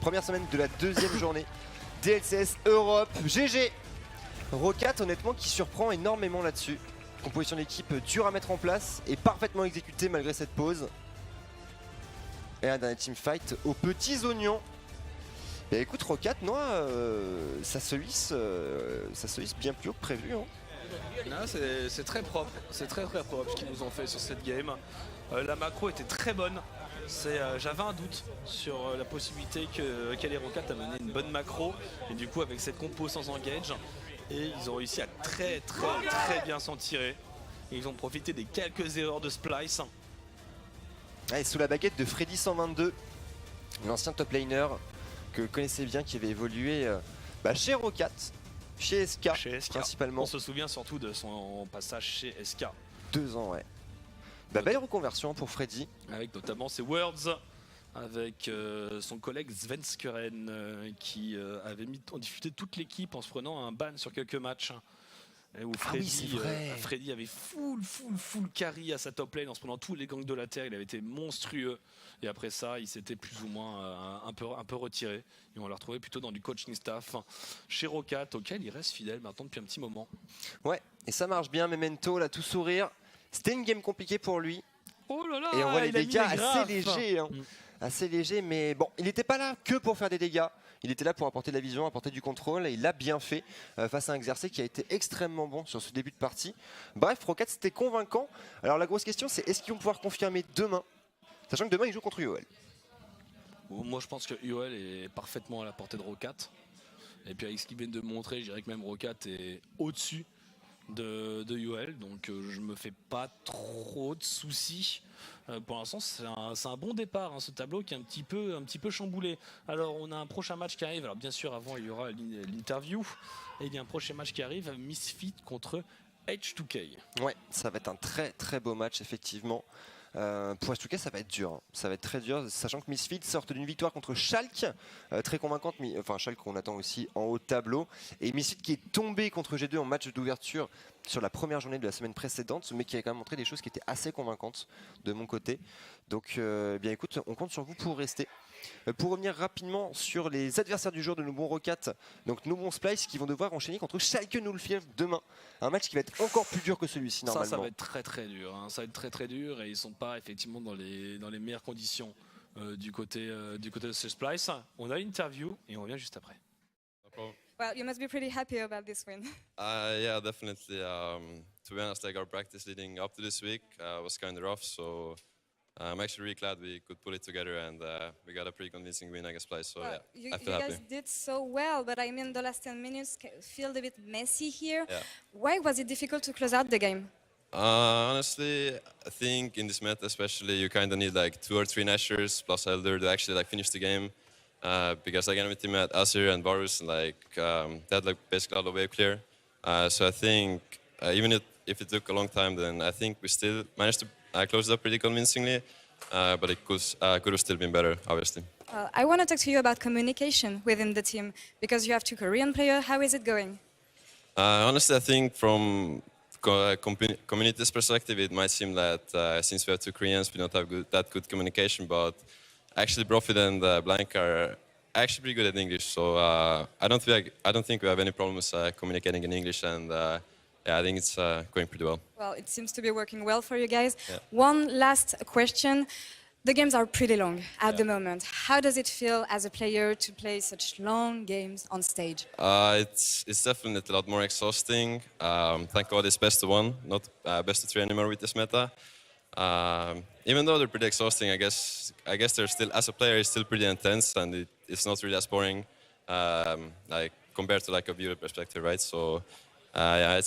première semaine de la deuxième journée DLCS Europe. GG. Rocat honnêtement qui surprend énormément là-dessus. Composition d'équipe dure à mettre en place et parfaitement exécutée malgré cette pause. Et un dernier teamfight aux petits oignons. Et écoute Rocat, ça se lisse bien plus haut que prévu. Hein. C'est très propre, c'est très propre ce qu'ils nous ont fait sur cette game. La macro était très bonne. J'avais un doute sur la possibilité qu'elle ait Rocat à mener une bonne macro. Et du coup avec cette compo sans engage, et ils ont réussi à très bien s'en tirer. Et ils ont profité des quelques erreurs de Splice. Ouais, sous la baguette de Freddy122, l'ancien top laner que vous connaissez bien, qui avait évolué chez Rocat, chez SK, principalement. On se souvient surtout de son passage chez SK. 2 ans, ouais. Belle reconversion pour Freddy. Avec notamment ses Words, avec son collègue Svenskeren qui avait mis en difficulté toute l'équipe en se prenant un ban sur quelques matchs. Où Freddy avait full carry à sa top lane en se prenant tous les gangs de la terre. Il avait été monstrueux. Et après ça, il s'était plus ou moins un peu retiré. Et on l'a retrouvé plutôt dans du coaching staff chez Rocat, auquel il reste fidèle maintenant depuis un petit moment. Ouais, et ça marche bien. Memento, là, tout sourire. C'était une game compliquée pour lui. Oh là là, et on voit les dégâts assez légers. Assez léger, mais bon, il n'était pas là que pour faire des dégâts. Il était là pour apporter de la vision, apporter du contrôle, et il l'a bien fait face à un Xerxes qui a été extrêmement bon sur ce début de partie. Bref, Rocat, c'était convaincant. Alors la grosse question, c'est est-ce qu'ils vont pouvoir confirmer demain, sachant que demain, ils jouent contre UOL. Moi, je pense que UOL est parfaitement à la portée de Rocat. Et puis avec ce qu'ils viennent de montrer, je dirais que même Rocat est au-dessus de UOL, donc je me fais pas trop de soucis. Pour l'instant, c'est un bon départ, ce tableau qui est un petit peu chamboulé. Alors, on a un prochain match qui arrive. Alors, bien sûr, avant, il y aura l'interview. Et il y a un prochain match qui arrive, Misfit contre H2K. Ouais, ça va être un très beau match, effectivement. Pour H2K, ça va être dur. Ça va être très dur, sachant que Misfit sortent d'une victoire contre Schalke, très convaincante. Enfin, Schalke qu'on attend aussi en haut de tableau. Et Misfit qui est tombé contre G2 en match d'ouverture sur la première journée de la semaine précédente, mais qui a quand même montré des choses qui étaient assez convaincantes de mon côté. Donc, bien écoute, on compte sur vous pour rester. Pour revenir rapidement sur les adversaires du jour de nos bons Rocat, donc nos bons Splice qui vont devoir enchaîner contre Schalke 04 demain. Un match qui va être encore plus dur que celui-ci normalement. Ça va être très dur. Ça va être très dur et ils sont pas effectivement dans les meilleures conditions du côté de ces Splice. On a l'interview et on revient juste après. Well, you must be pretty happy about this win. Yeah, definitely. To be honest, like our practice leading up to this week was kind of rough, so I'm actually really glad we could pull it together and we got a pretty convincing win against Splice. So well, yeah, I you feel happy. guys did so well, but I mean the last 10 minutes feel a bit messy here. Yeah. Why was it difficult to close out the game? Honestly, I think in this meta especially, you kind of need like 2 or 3 Nashers plus Elder to actually like finish the game. Because like enemy team had Azir and Varus, and like they had like basically all the wave clear. So I think even if it took a long time, then I think we still managed to close it up pretty convincingly. But it could have still been better, obviously. I want to talk to you about communication within the team because you have 2 Korean players. How is it going? Honestly, I think from community's perspective, it might seem that since we have 2 Koreans, we don't have that good communication, but actually, Profit and Blank are actually pretty good at English, so I don't think we have any problems communicating in English, and yeah, I think it's going pretty well. Well, it seems to be working well for you guys. Yeah. One last question. The games are pretty long at the moment. How does it feel as a player to play such long games on stage? It's definitely a lot more exhausting. Thank God it's best of 1, not best of 3 anymore with this meta. Even though they're pretty exhausting, I guess they're still, as a player, it's still pretty intense, and it's not really as boring, like compared to like a viewer perspective, right? So, yeah,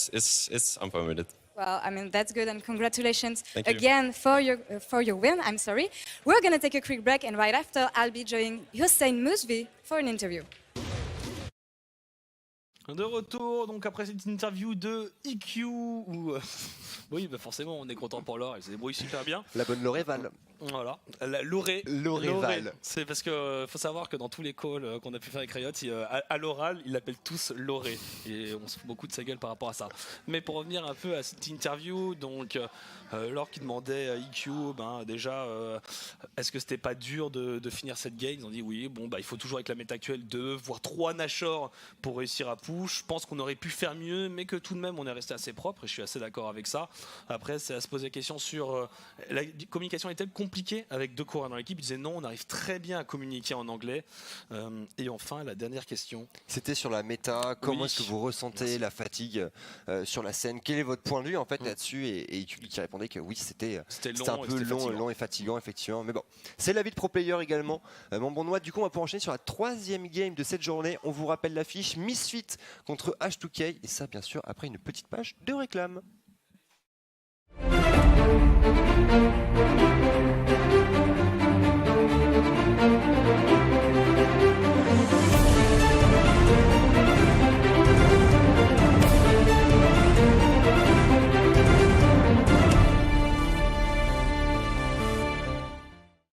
I'm fine with it. Well, I mean, that's good, and congratulations Thank you. again for your win. I'm sorry. We're gonna take a quick break, and right after, I'll be joining Hussein Mousvi for an interview. De retour, donc après cette interview de EQ, où oui, bah forcément, on est content pour Laure, elle se débrouille super bien. La bonne Loréval. Voilà, Loréval. C'est parce que faut savoir que dans tous les calls qu'on a pu faire avec Riot, à l'oral, ils l'appellent tous Loré, et on se fout beaucoup de sa gueule par rapport à ça. Mais pour revenir un peu à cette interview, donc Laure qui demandait à EQ, déjà, est-ce que c'était pas dur de finir cette game? Ils ont dit oui, bon bah il faut toujours avec la méta actuelle 2 voire 3 Nashor pour réussir à push. Je pense qu'on aurait pu faire mieux, mais que tout de même on est resté assez propre, et je suis assez d'accord avec ça. Après, c'est à se poser la question sur la communication est-elle compliquée avec 2 coureurs dans l'équipe? Ils disaient non, on arrive très bien à communiquer en anglais. Et enfin, la dernière question. C'était sur la méta. Comment est-ce que vous ressentez la fatigue sur la scène? Quel est votre point de vue en fait là-dessus? Et EQ qui répondait que oui, c'était un peu long et fatigant effectivement. Mais bon, c'est la vie de pro player également. Mon bon Noix, du coup, on va pouvoir enchaîner sur la 3e game de cette journée. On vous rappelle l'affiche Misfit contre H2K, et ça bien sûr après une petite page de réclame.